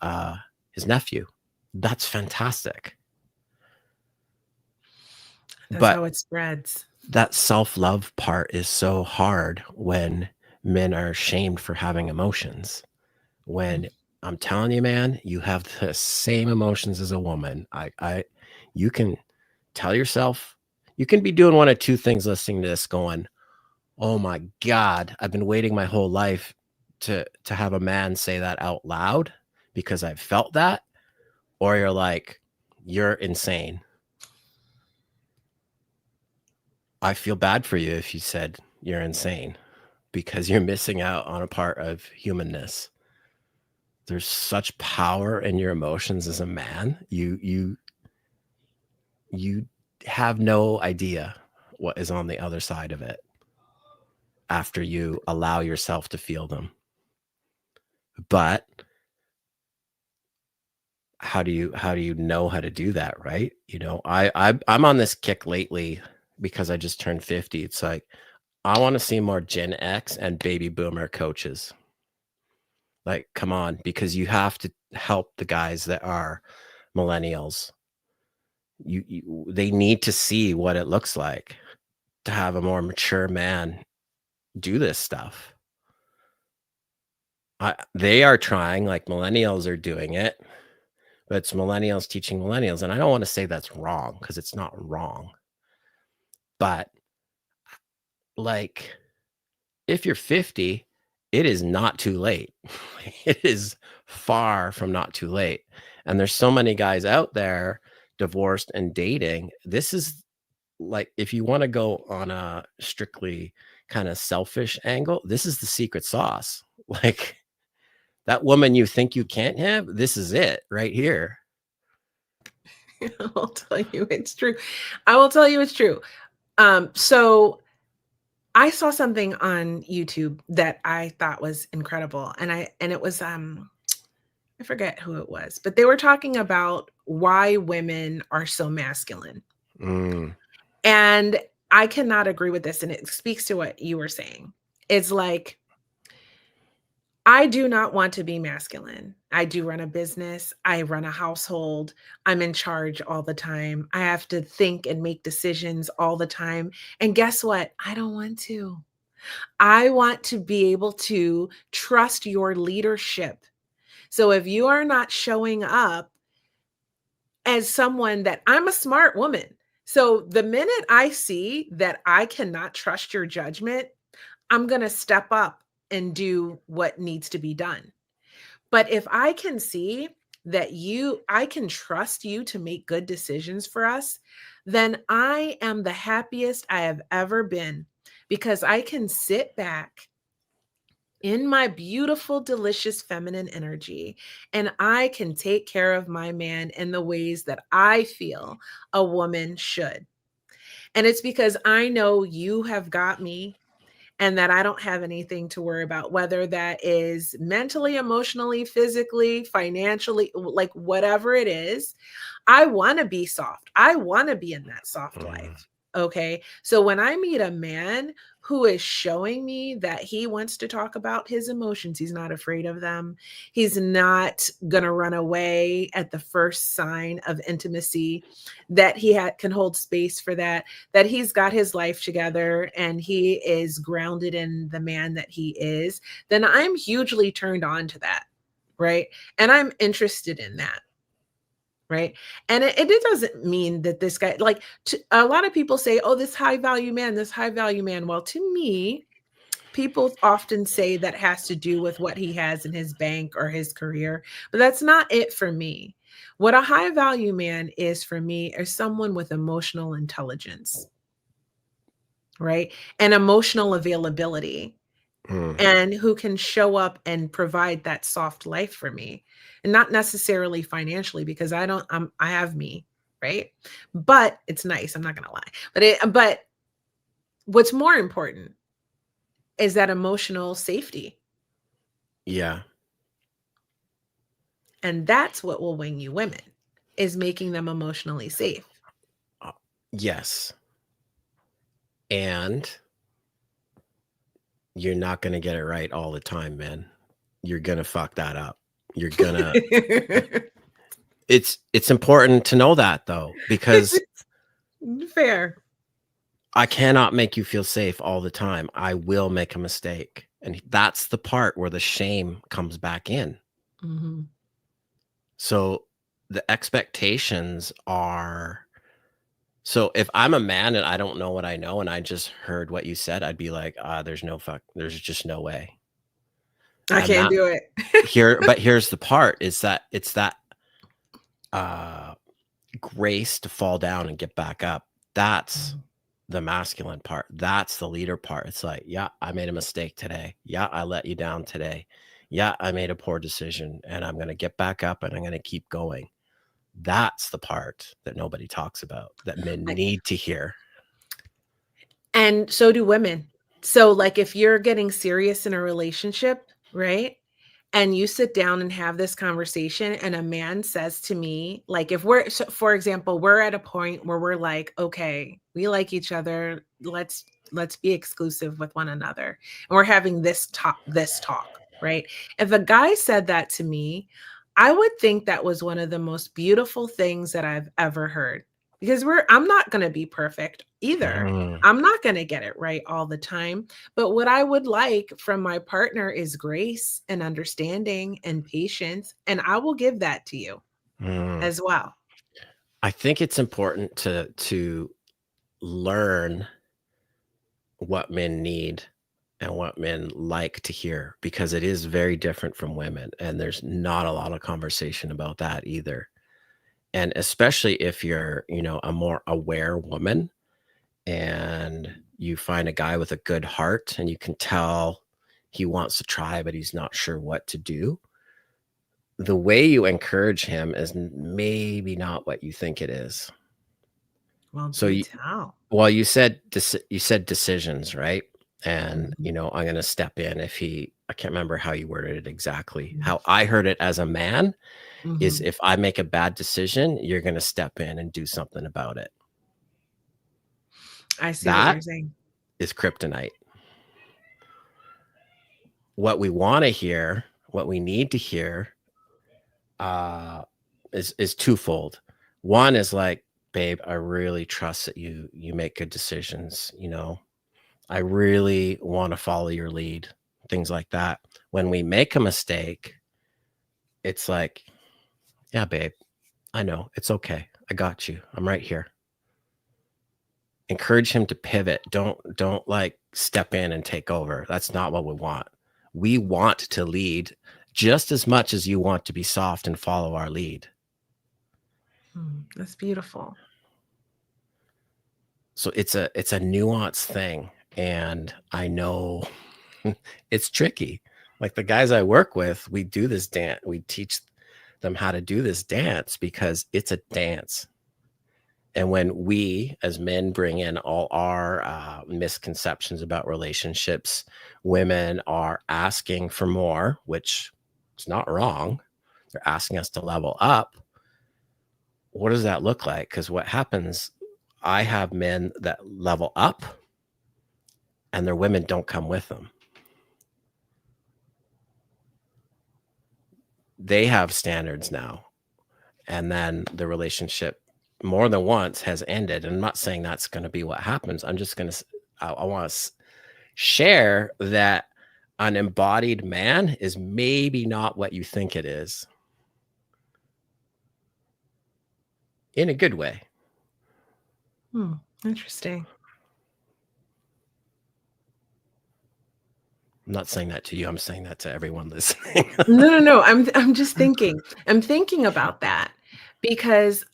uh his nephew. That's fantastic. That's But how it spreads. that self-love part is so hard when men are shamed for having emotions. Mm. When I'm telling you, man, you have the same emotions as a woman. You can tell yourself, you can be doing one of two things listening to this going, "Oh my God, I've been waiting my whole life to have a man say that out loud because I've felt that." Or you're like, "You're insane. I feel bad for you if you said you're insane because you're missing out on a part of humanness." There's such power in your emotions as a man. You have no idea what is on the other side of it after you allow yourself to feel them. But how do you know how to do that, right? You know, I'm on this kick lately because I just turned 50. It's like I want to see more Gen X and baby boomer coaches. Like, come on, because you have to help the guys that are millennials. They need to see what it looks like to have a more mature man do this stuff. They are trying, like millennials are doing it, but it's millennials teaching millennials. And I don't want to say that's wrong because it's not wrong. But like, if you're 50, it is not too late. It is far from not too late. And there's so many guys out there divorced and dating. This is like, if you want to go on a strictly kind of selfish angle, this is the secret sauce. Like, that woman you think you can't have, this is it right here. I'll tell you it's true. I will tell you it's true. So I saw something on YouTube that I thought was incredible, and it was I forget who it was, but they were talking about why women are so masculine. Mm, And I cannot agree with this, and it speaks to what you were saying. It's like, I do not want to be masculine. I do run a business, I run a household, I'm in charge all the time. I have to think and make decisions all the time. And guess what? I don't want to. I want to be able to trust your leadership. So if you are not showing up, as someone that I'm a smart woman. So the minute I see that I cannot trust your judgment, I'm going to step up and do what needs to be done. But if I can see that I can trust you to make good decisions for us, then I am the happiest I have ever been, because I can sit back in my beautiful, delicious feminine energy, and I can take care of my man in the ways that I feel a woman should. And it's because I know you have got me, and that I don't have anything to worry about, whether that is mentally, emotionally, physically, financially, like whatever it is. I want to be soft. I want to be in that soft Mm, life. Okay. So when I meet a man who is showing me that he wants to talk about his emotions, he's not afraid of them. He's not going to run away at the first sign of intimacy, that can hold space for that, that he's got his life together and he is grounded in the man that he is, then I'm hugely turned on to that. Right. And I'm interested in that. Right. And it doesn't mean that this guy, like, a lot of people say, oh, this high value man, this high value man. Well, to me, people often say that has to do with what he has in his bank or his career, but that's not it for me. What a high value man is for me is someone with emotional intelligence, right? And emotional availability, mm. and who can show up and provide that soft life for me. And not necessarily financially, because I have me, right? But it's nice, I'm not going to lie. But what's more important is that emotional safety. Yeah. And that's what will win you women, is making them emotionally safe. Yes. And you're not going to get it right all the time, man. You're going to fuck that up. You're going to it's important to know that, though, because Fair. I cannot make you feel safe all the time. I will make a mistake. And that's the part where the shame comes back in. Mm-hmm. So the expectations are, so if I'm a man and I don't know what I know and I just heard what you said, I'd be like, there's just no way. I And can't that do it. but here's the part, is that it's that uh grace to fall down and get back up. That's the masculine part. That's the leader part. It's like, yeah, I made a mistake today. Yeah, I let you down today. Yeah, I made a poor decision, and I'm going to get back up and I'm going to keep going. That's the part that nobody talks about, that men I- need to hear. And so do women. So, like, if you're getting serious in a relationship, right? And you sit down and have this conversation, and a man says to me, like, if we're, so for example, we're at a point where we're like, okay, we like each other. Let's be exclusive with one another. And we're having this talk, right? If a guy said that to me, I would think that was one of the most beautiful things that I've ever heard, because I'm not going to be perfect either. Mm, I'm not going to get it right all the time. But what I would like from my partner is grace and understanding and patience. And I will give that to you mm. as well. I think it's important to learn what men need and what men like to hear, because it is very different from women, and there's not a lot of conversation about that either. And especially if you're, a more aware woman, and you find a guy with a good heart and you can tell he wants to try but he's not sure what to do, the way you encourage him is maybe not what you think it is. Well, So do tell. well, you said decisions, right? And, Mhm, I'm gonna step in if I can't remember how you worded it exactly. mhm, How I heard it as a man is, mhm. if I make a bad decision, you're gonna step in and do something about it. I see what That you're saying. is kryptonite. What we wanna hear, what we need to hear, uh, is twofold. One is like, "Babe, I really trust that you make good decisions, I really wanna follow your lead," things like that. When we make a mistake, it's like, "Yeah, babe, I know. It's okay. I got you. I'm right here. Encourage him to pivot. Don't like step in and take over. That's not what we want. We want to lead just as much as you want to be soft and follow our lead. That's beautiful. So it's a nuanced thing, and I know it's tricky. Like the guys I work with, we do this dance. We teach them how to do this dance because it's a dance. And when we as men bring in all our misconceptions about relationships, women are asking for more, which is not wrong. They're asking us to level up. What does that look like? Because what happens, I have men that level up and their women don't come with them. They have standards now. And then the relationship more than once has ended. And I'm not saying that's going to be what happens. I'm just going to, I want to share that an embodied man is maybe not what you think it is. In a good way. Interesting. I'm not saying that to you. I'm saying that to everyone listening. No. I'm just thinking. I'm thinking about that because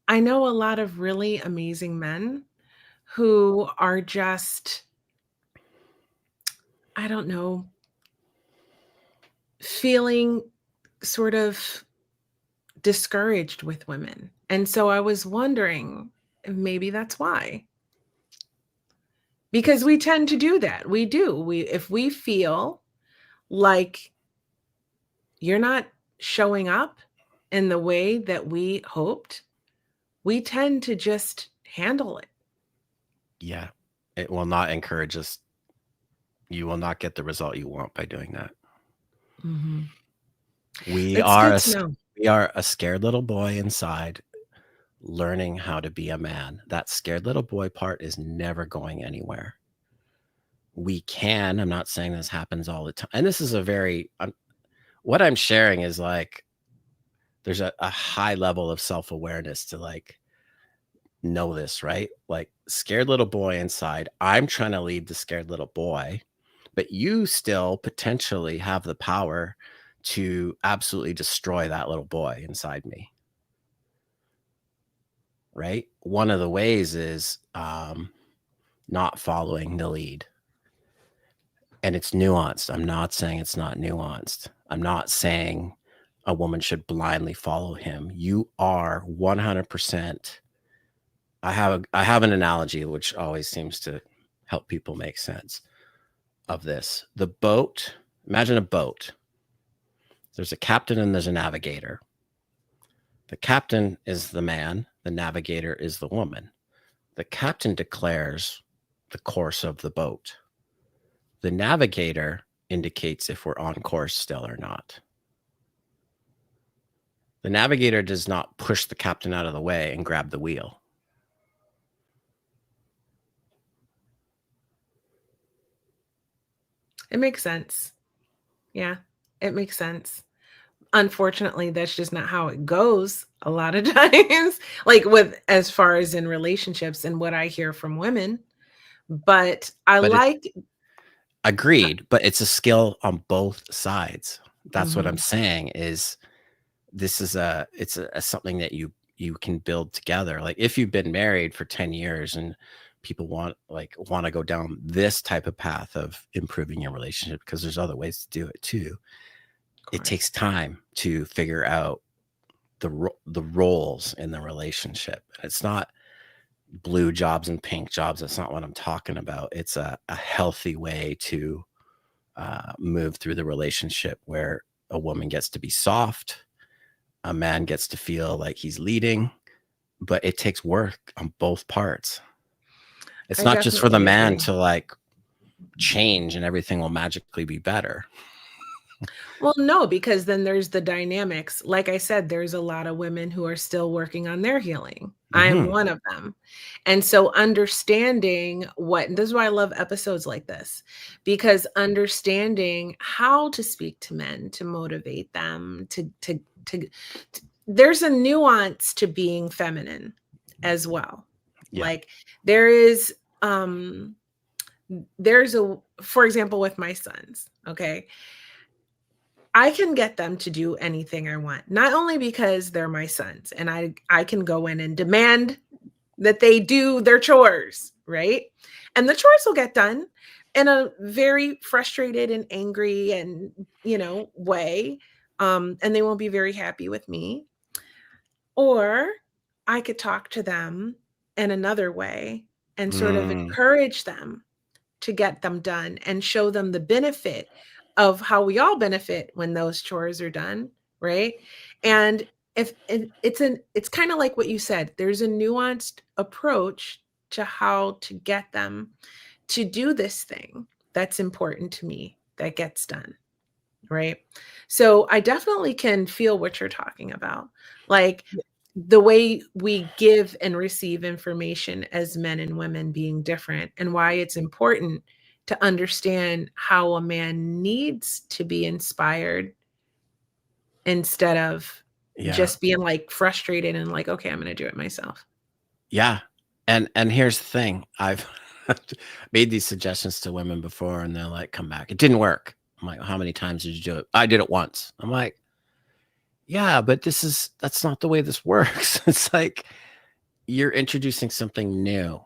I know a lot of really amazing men who are just, I don't know, feeling sort of discouraged with women. And so I was wondering, maybe that's why. Because we tend to do that. We do. If we feel like you're not showing up in the way that we hoped, we tend to just handle it. Yeah. It will not encourage us. You will not get the result you want by doing that. Mm-hmm. We It's are good to know. we are a scared little boy inside learning how to be a man. That scared little boy part is never going anywhere. We can, I'm not saying this happens all the time. And this is a very, what I'm sharing is like, there's a high level of self-awareness to like know this, right? Like scared little boy inside. I'm trying to lead the scared little boy, but you still potentially have the power to absolutely destroy that little boy inside me. Right? One of the ways is not following the lead. And it's nuanced. I'm not saying it's not nuanced. I'm not saying a woman should blindly follow him. You are 100%. I have an analogy which always seems to help people make sense of this. The boat, imagine a boat. There's a captain and there's a navigator. The captain is the man, the navigator is the woman. The captain declares the course of the boat. The navigator indicates if we're on course still or not. The navigator does not push the captain out of the way and grab the wheel. It makes sense. Yeah, it makes sense. Unfortunately, that's just not how it goes a lot of times, like with as far as in relationships and what I hear from women. But I But it's like agreed, but it's a skill on both sides. That's what I'm Mhm. saying is this is it's something that you can build together. Like if you've been married for 10 years and people want to go down this type of path of improving your relationship, because there's other ways to do it too. It takes time to figure out the roles in the relationship. It's not blue jobs and pink jobs. That's not what I'm talking about. It's a healthy way to move through the relationship where a woman gets to be soft, a man gets to feel like he's leading, but it takes work on both parts. It's I not just for the definitely man agree. to like change and everything will magically be better. Well, no, because then there's the dynamics. Like I said, there's a lot of women who are still working on their healing. I am one of them. And so understanding this is why I love episodes like this, because understanding how to speak to men, to motivate them, to there's a nuance to being feminine as well. Yeah. Like there is there's a, for example, with my sons, okay, I can get them to do anything I want, not only because they're my sons and I can go in and demand that they do their chores, right? And the chores will get done in a very frustrated and angry and, way. And they won't be very happy with me. Or I could talk to them in another way and sort of Mm, encourage them to get them done and show them the benefit of how we all benefit when those chores are done, right? And if it's kind of like what you said, there's a nuanced approach to how to get them to do this thing that's important to me that gets done, right? So I definitely can feel what you're talking about. Like the way we give and receive information as men and women being different, and why it's important to understand how a man needs to be inspired instead of yeah. just being like frustrated and like, okay, I'm going to do it myself. Yeah. And here's the thing. I've made these suggestions to women before and they're like, come back. It didn't work. I'm like, how many times did you do it? I did it once. I'm like, yeah, but that's not the way this works. It's like you're introducing something new.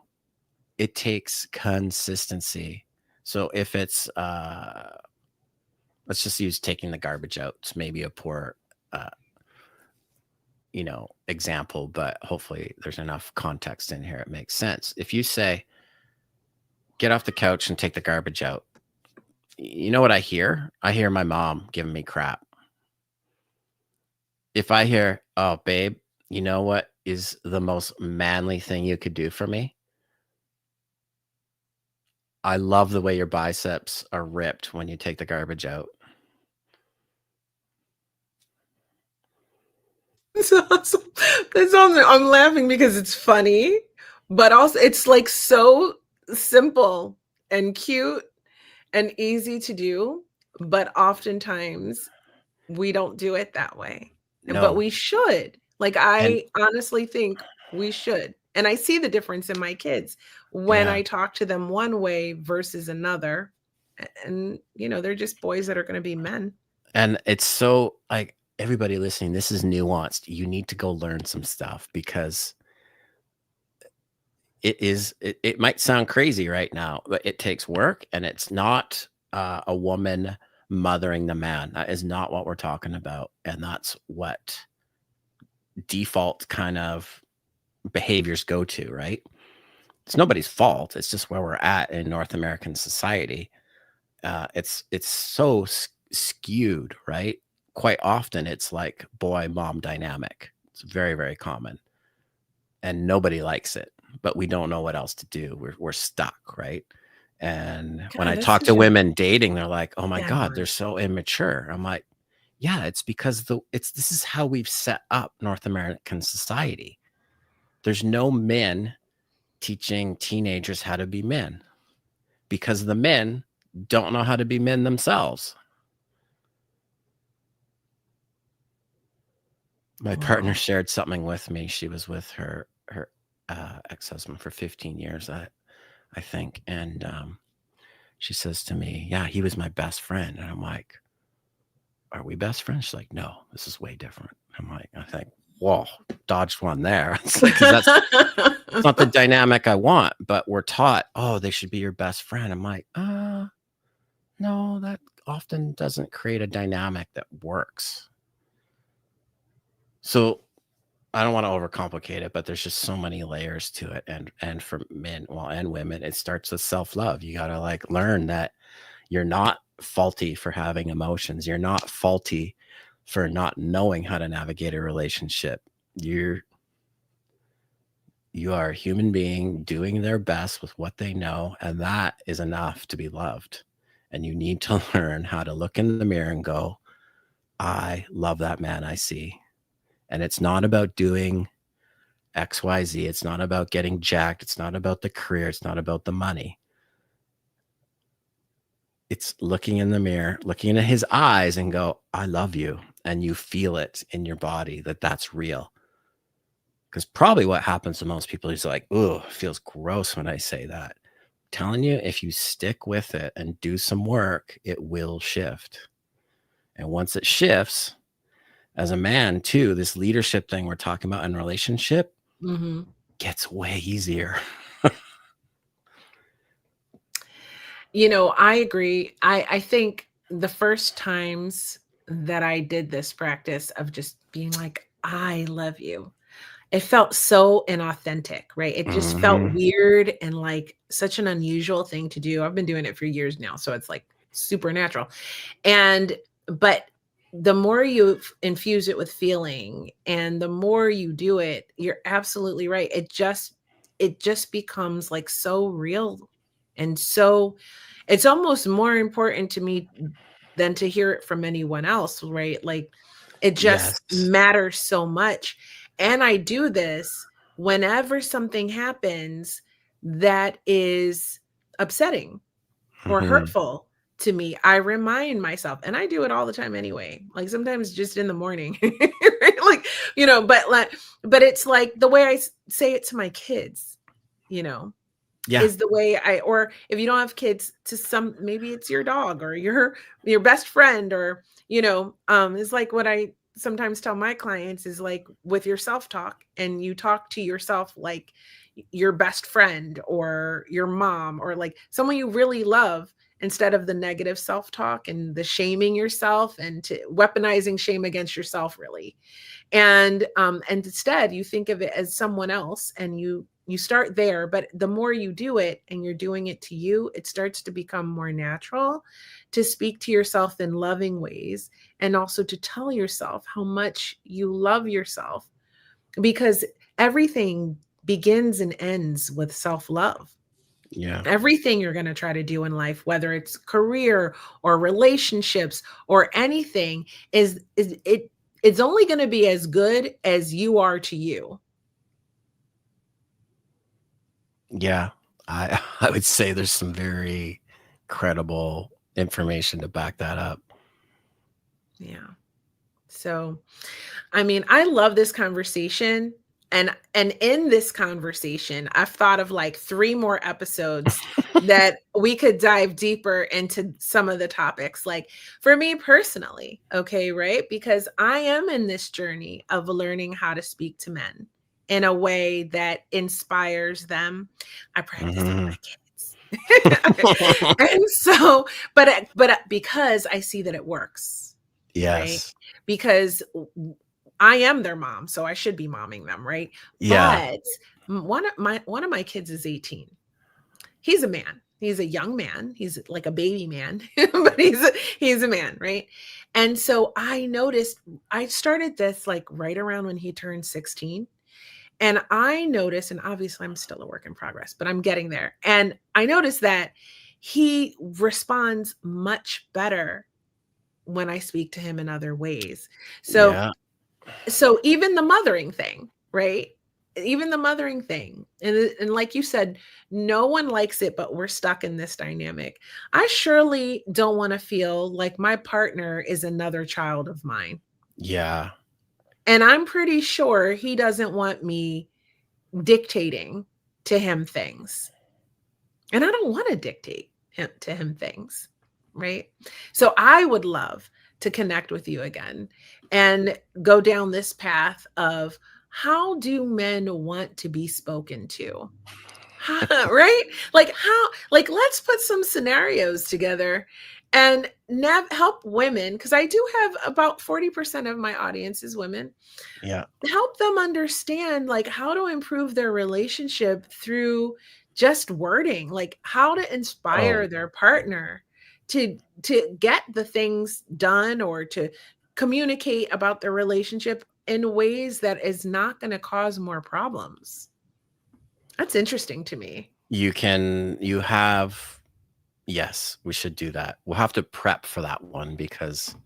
It takes consistency. So if it's let's just use taking the garbage out. It's maybe a poor example, but hopefully there's enough context in here. It makes sense. If you say, get off the couch and take the garbage out, you know what I hear? I hear my mom giving me crap. If I hear, oh, babe, you know what is the most manly thing you could do for me? I love the way your biceps are ripped when you take the garbage out. That's awesome. That's awesome. I'm laughing because it's funny, but also it's like so simple and cute and easy to do, but oftentimes we don't do it that way. But No. we should. Like And I honestly think we should. And I see the difference in my kids when yeah. I talk to them one way versus another. And they're just boys that are going to be men. And it's so like everybody listening, this is nuanced. You need to go learn some stuff because it might sound crazy right now, but it takes work and it's not a woman mothering the man. That is not what we're talking about. And that's what default kind of behaviors go to, right? It's nobody's fault. It's just where we're at in North American society. It's so skewed, right? Quite often it's like boy mom dynamic. It's very, very common. And nobody likes it, but we don't know what else to do. We're stuck, right? And when God, I that's talk to such a women dating, they're like, "Oh my God, they're balance. so immature." I'm like, "Yeah, it's because this is how we've set up North American society. There's no men teaching teenagers how to be men because the men don't know how to be men themselves." My partner Wow. shared something with me. She was with her ex-husband for 15 years, I think, and she says to me, "Yeah, he was my best friend." And I'm like, "Are we best friends?" She's like, "No, this is way different." I'm like, I think, whoa, dodged one there. It's like, because that's not the dynamic I want, but we're taught, oh, they should be your best friend. I'm like, no, that often doesn't create a dynamic that works. So I don't want to overcomplicate it, but there's just so many layers to it. And for men, well, and women, it starts with self-love. You got to like learn that you're not faulty for having emotions. You're not faulty for not knowing how to navigate a relationship. You are a human being doing their best with what they know, and that is enough to be loved. And you need to learn how to look in the mirror and go, I love that man I see. And it's not about doing XYZ. It's not about getting jacked. It's not about the career. It's not about the money. It's looking in the mirror, looking into his eyes and go, I love you. and you feel it in your body that that's real. Because probably what happens to most people is like, oh, it feels gross when I say that. I'm telling you, if you stick with it and do some work, it will shift. And once it shifts, as a man too, this leadership thing we're talking about in relationship Mm-hmm. gets way easier. I agree. I think the first times that I did this practice of just being like, I love you, it felt so inauthentic, right? It just felt Mm-hmm. weird and like such an unusual thing to do. I've been doing it for years now, so it's like supernatural. And but the more you infuse it with feeling and the more you do it, you're absolutely right. It just becomes like so real, and so it's almost more important to me than to hear it from anyone else, right? Like it just Yes. matters so much. And I do this whenever something happens that is upsetting or Mm-hmm. hurtful to me. I remind myself, and I do it all the time anyway, like sometimes just in the morning, right? Like, but it's like the way I say it to my kids, you know, Yeah. is the way or if you don't have kids, to some, maybe it's your dog or your best friend, or is like what I sometimes tell my clients is like with your self-talk, and you talk to yourself like your best friend or your mom or like someone you really love, instead of the negative self-talk and the shaming yourself and to weaponizing shame against yourself, really. And instead you think of it as someone else, and you start there. But the more you do it and you're doing it to you, it starts to become more natural to speak to yourself in loving ways, and also to tell yourself how much you love yourself, because everything begins and ends with self-love. Yeah. Everything you're going to try to do in life, whether it's career or relationships or anything, it's only going to be as good as you are to you. Yeah. I would say there's some very credible information to back that up. Yeah. So, I mean, I love this conversation. And in this conversation, I've thought of like 3 more episodes that we could dive deeper into some of the topics. Like for me personally, okay, right? Because I am in this journey of learning how to speak to men in a way that inspires them. I practice it with Mm-hmm. my kids. And so, but because I see that it works, right? Yes. Because I am their mom, so I should be momming them, right? Yeah. But one of my kids is 18. He's a man. He's a young man. He's like a baby man, but he's a man, right? And so I noticed I started this like right around when he turned 16. And I noticed, and obviously I'm still a work in progress, but I'm getting there. And I noticed that he responds much better when I speak to him in other ways. So Yeah. even the mothering thing, right? Even the mothering thing. And like you said, no one likes it, but we're stuck in this dynamic. I surely don't want to feel like my partner is another child of mine. Yeah. And I'm pretty sure he doesn't want me dictating to him things. And I don't want to dictate to him things, right? So I would love to connect with you again and go down this path of how do men want to be spoken to? Right? Like let's put some scenarios together and help women, because I do have about 40% of my audience is women, Yeah. help them understand like how to improve their relationship through just wording, like how to Oh, inspire their partner to get the things done, or to communicate about their relationship in ways that is not going to cause more problems. That's interesting to me. you have, yes, we should do that. We'll have to prep for that one because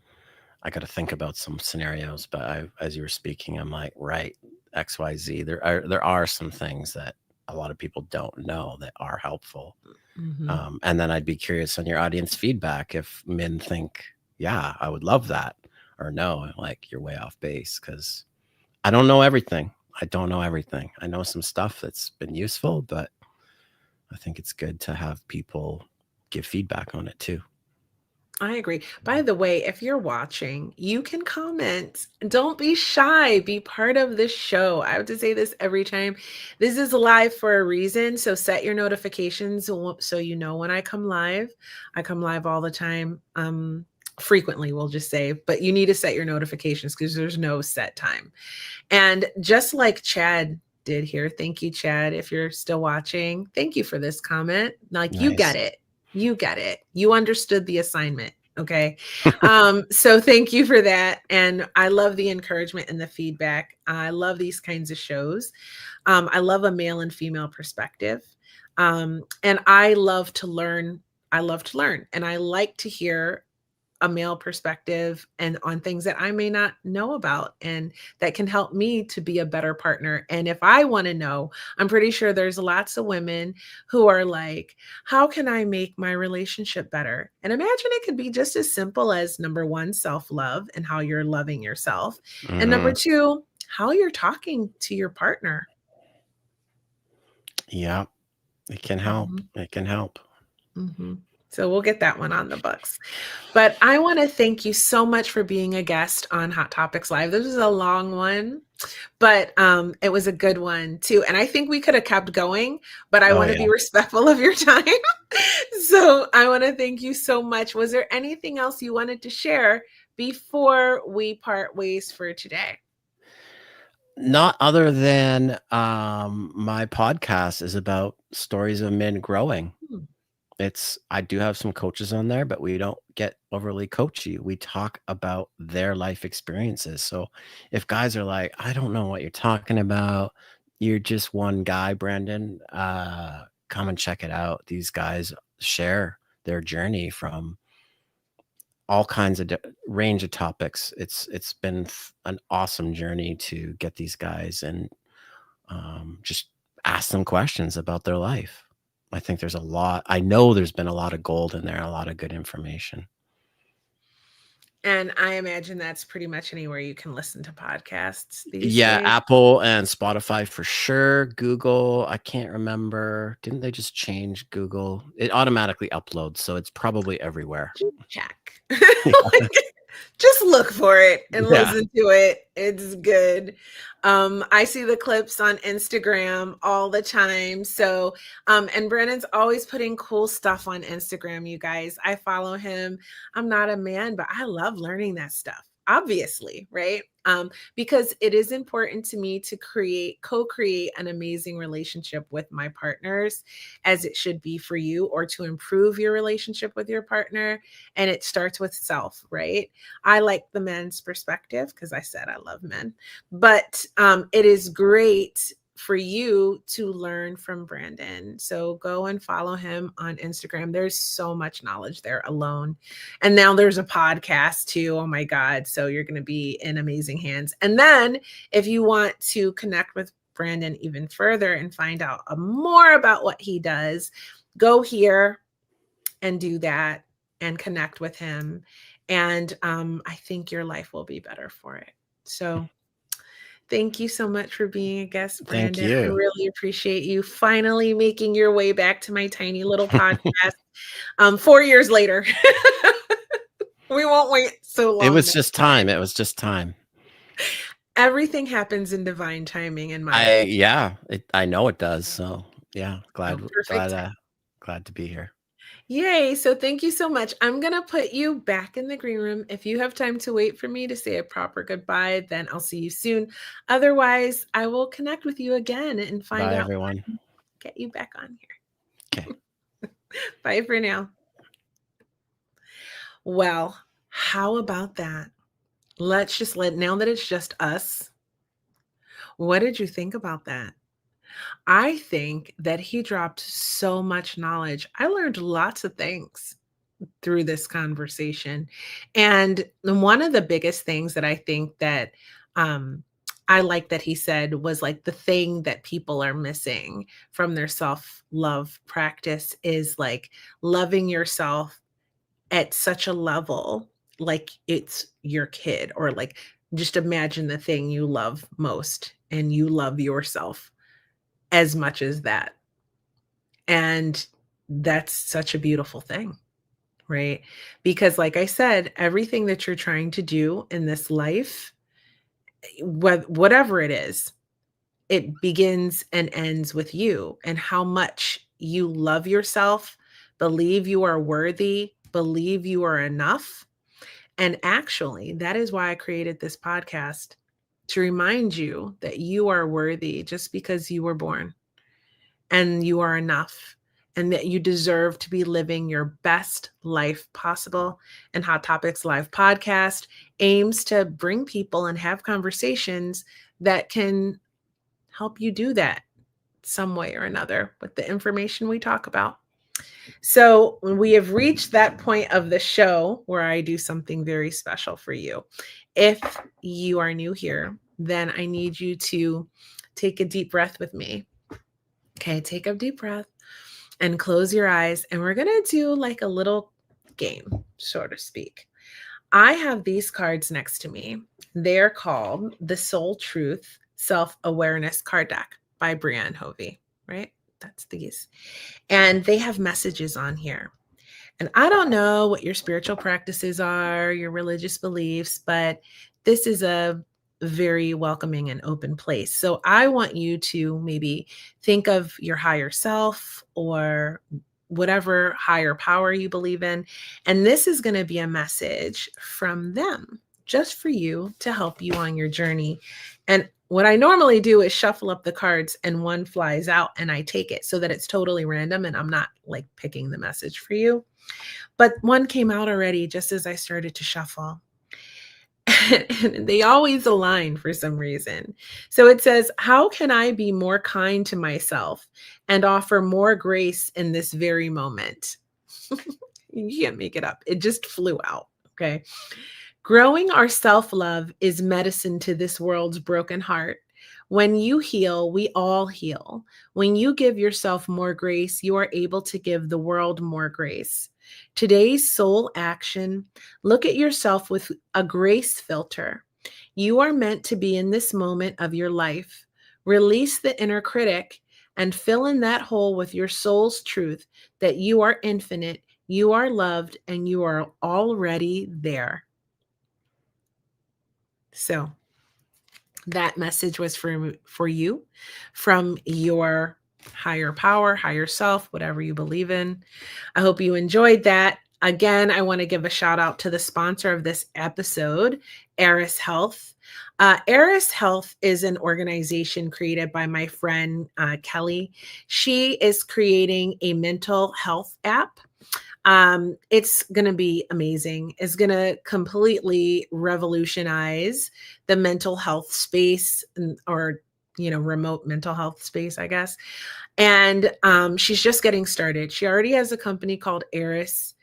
I got to think about some scenarios. But as you were speaking, I'm like, right, XYZ. There are some things that a lot of people don't know that are helpful. Mhm. And then I'd be curious on your audience feedback if men think, yeah, I would love that, or no, like you're way off base, because I don't know everything. I don't know everything. I know some stuff that's been useful, but I think it's good to have people give feedback on it too. I agree. By the way, if you're watching, you can comment. Don't be shy. Be part of this show. I have to say this every time. This is live for a reason. So set your notifications so you know when I come live. I come live all the time. Frequently, we'll just say, but you need to set your notifications because there's no set time. And just like Chad did here, thank you, Chad, if you're still watching. Thank you for this comment. Like, you get Nice. it. You get it. You understood the assignment. Okay. So thank you for that. And I love the encouragement and the feedback. I love these kinds of shows. I love a male and female perspective. And I love to learn. I love to learn. And I like to hear a male perspective and on things that I may not know about and that can help me to be a better partner. And if I want to know, I'm pretty sure there's lots of women who are like, how can I make my relationship better? And imagine it could be just as simple as number one, self-love and how you're loving yourself. And number Hmm. two, how you're talking to your partner. Yeah, it can help. Mhm, It can help. mhm. So we'll get that one on the books. But I want to thank you so much for being a guest on Hot Topics Live. This was a long one, but it was a good one too. And I think we could have kept going, but I Oh want to yeah. be respectful of your time. So I want to thank you so much. Was there anything else you wanted to share before we part ways for today? Not other than my podcast is about stories of men growing. Hmm. I do have some coaches on there, but we don't get overly coachy. We talk about their life experiences. So if guys are like, I don't know what you're talking about, you're just one guy, Brandon, come and check it out. These guys share their journey from all kinds of range of topics. It's been an awesome journey to get these guys and just ask them questions about their life. I think there's a lot. I know there's been a lot of gold in there, a lot of good information. And I imagine that's pretty much anywhere you can listen to podcasts these Yeah, days. Apple and Spotify for sure. Google, I can't remember. Didn't they just change Google? It automatically uploads, so it's probably everywhere. Just check. Like, just look for it and Yeah. listen to it. It's good. I see the clips on Instagram all the time. So, and Brandon's always putting cool stuff on Instagram, you guys. I follow him. I'm not a man, but I love learning that stuff, obviously, right? Because it is important to me to co-create an amazing relationship with my partners, as it should be for you, or to improve your relationship with your partner. And it starts with self, right? I like the men's perspective because I said I love men, but it is great for you to learn from Brandon. So go and follow him on Instagram. There's so much knowledge there alone. And now there's a podcast too. Oh my God. So you're going to be in amazing hands. And then if you want to connect with Brandon even further and find out more about what he does, go here and do that and connect with him. And I think your life will be better for it. So thank you so much for being a guest, Thank Brandon. I you. really appreciate you finally making your way back to my tiny little podcast 4 years later. We won't wait so It long was next just time. time. It was just time. Everything happens in divine timing, in my I opinion. yeah, I know it does. So yeah, So perfect time. glad to be here. Yay. So thank you so much. I'm going to put you back in the green room. If you have time to wait for me to say a proper goodbye, then I'll see you soon. Otherwise, I will connect with you again and find Bye out everyone. when to get you back on Okay. here. Bye for now. Well, how about that? Now that it's just us, what did you think about that? I think that he dropped so much knowledge. I learned lots of things through this conversation. And one of the biggest things that I think that um, I like that he said was like the thing that people are missing from their self love practice is like loving yourself at such a level like it's your kid, or like just imagine the thing you love most and you love yourself as much as that. And that's such a beautiful thing, right? Because, like I said, everything that you're trying to do in this life, whatever it is, it begins and ends with you and how much you love yourself, believe you are worthy, believe you are enough. And actually, that is why I created this podcast, to remind you that you are worthy just because you were born, and you are enough, and that you deserve to be living your best life possible. And Hot Topics Live podcast aims to bring people and have conversations that can help you do that some way or another with the information we talk about. So we have reached that point of the show where I do something very special for you. If you are new here, then I need you to take a deep breath with me. Okay, take a deep breath and close your eyes. And we're going to do like a little game, so to speak. I have these cards next to me. They're called the Soul Truth Self-Awareness Card Deck by Brianne Hovey, right? That's these. And they have messages on here. And I don't know what your spiritual practices are, your religious beliefs, but this is a very welcoming and open place. So I want you to maybe think of your higher self or whatever higher power you believe in. And this is going to be a message from them just for you to help you on your journey. And what I normally do is shuffle up the cards and one flies out and I take it so that it's totally random and I'm not like picking the message for you. But one came out already just as I started to shuffle. And they always align for some reason. So it says, how can I be more kind to myself and offer more grace in this very moment? You can't make it up. It just flew out. Okay. Growing our self-love is medicine to this world's broken heart. When you heal, we all heal. When you give yourself more grace, you are able to give the world more grace. Today's soul action: look at yourself with a grace filter. You are meant to be in this moment of your life. Release the inner critic and fill in that hole with your soul's truth that you are infinite, you are loved, and you are already there. So that message was for you from your higher power, higher self, whatever you believe in. I hope you enjoyed that. Again, I want to give a shout out to the sponsor of this episode, Eris Health. Eris Health is an organization created by my friend Kelly. She is creating a mental health app. It's going to be amazing. It's going to completely revolutionize the mental health space, or, remote mental health space, I guess. And she's just getting started. She already has a company called Eris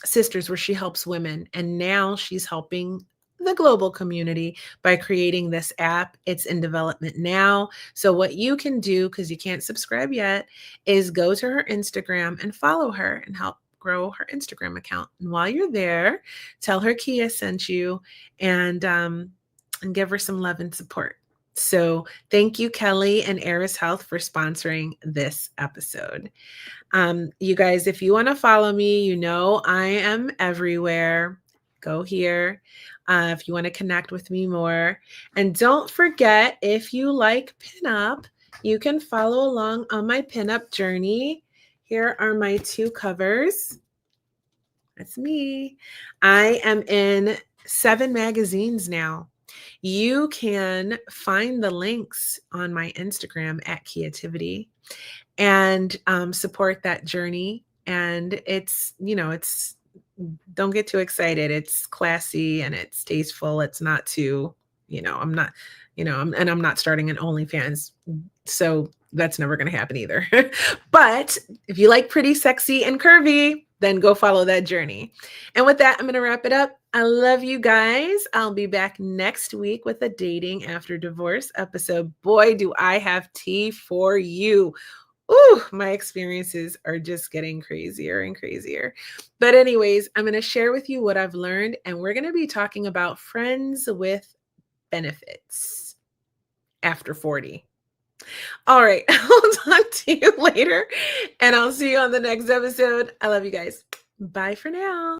Sisters, where she helps women. And now she's helping the global community by creating this app. It's in development now. So what you can do, because you can't subscribe yet, is go to her Instagram and follow her and help grow her Instagram account. And while you're there, tell her Kia sent you, and give her some love and support. So thank you, Kelly and Eris Health, for sponsoring this episode. You guys, if you want to follow me, I am everywhere. Go here. If you want to connect with me more. And don't forget, if you like pinup, you can follow along on my pinup journey. Here are my two covers. That's me. I am in 7 magazines now. You can find the links on my Instagram at Creativity and support that journey. And it's don't get too excited. It's classy and it's tasteful. It's not too, I'm not, I'm not starting an OnlyFans. So that's never going to happen either. But if you like pretty, sexy, and curvy, then go follow that journey. And with that, I'm going to wrap it up. I love you guys. I'll be back next week with a dating after divorce episode. Boy, do I have tea for you. Ooh, my experiences are just getting crazier and crazier. But anyways, I'm going to share with you what I've learned, and we're going to be talking about friends with benefits after 40. All right, I'll talk to you later, and I'll see you on the next episode. I love you guys. Bye for now.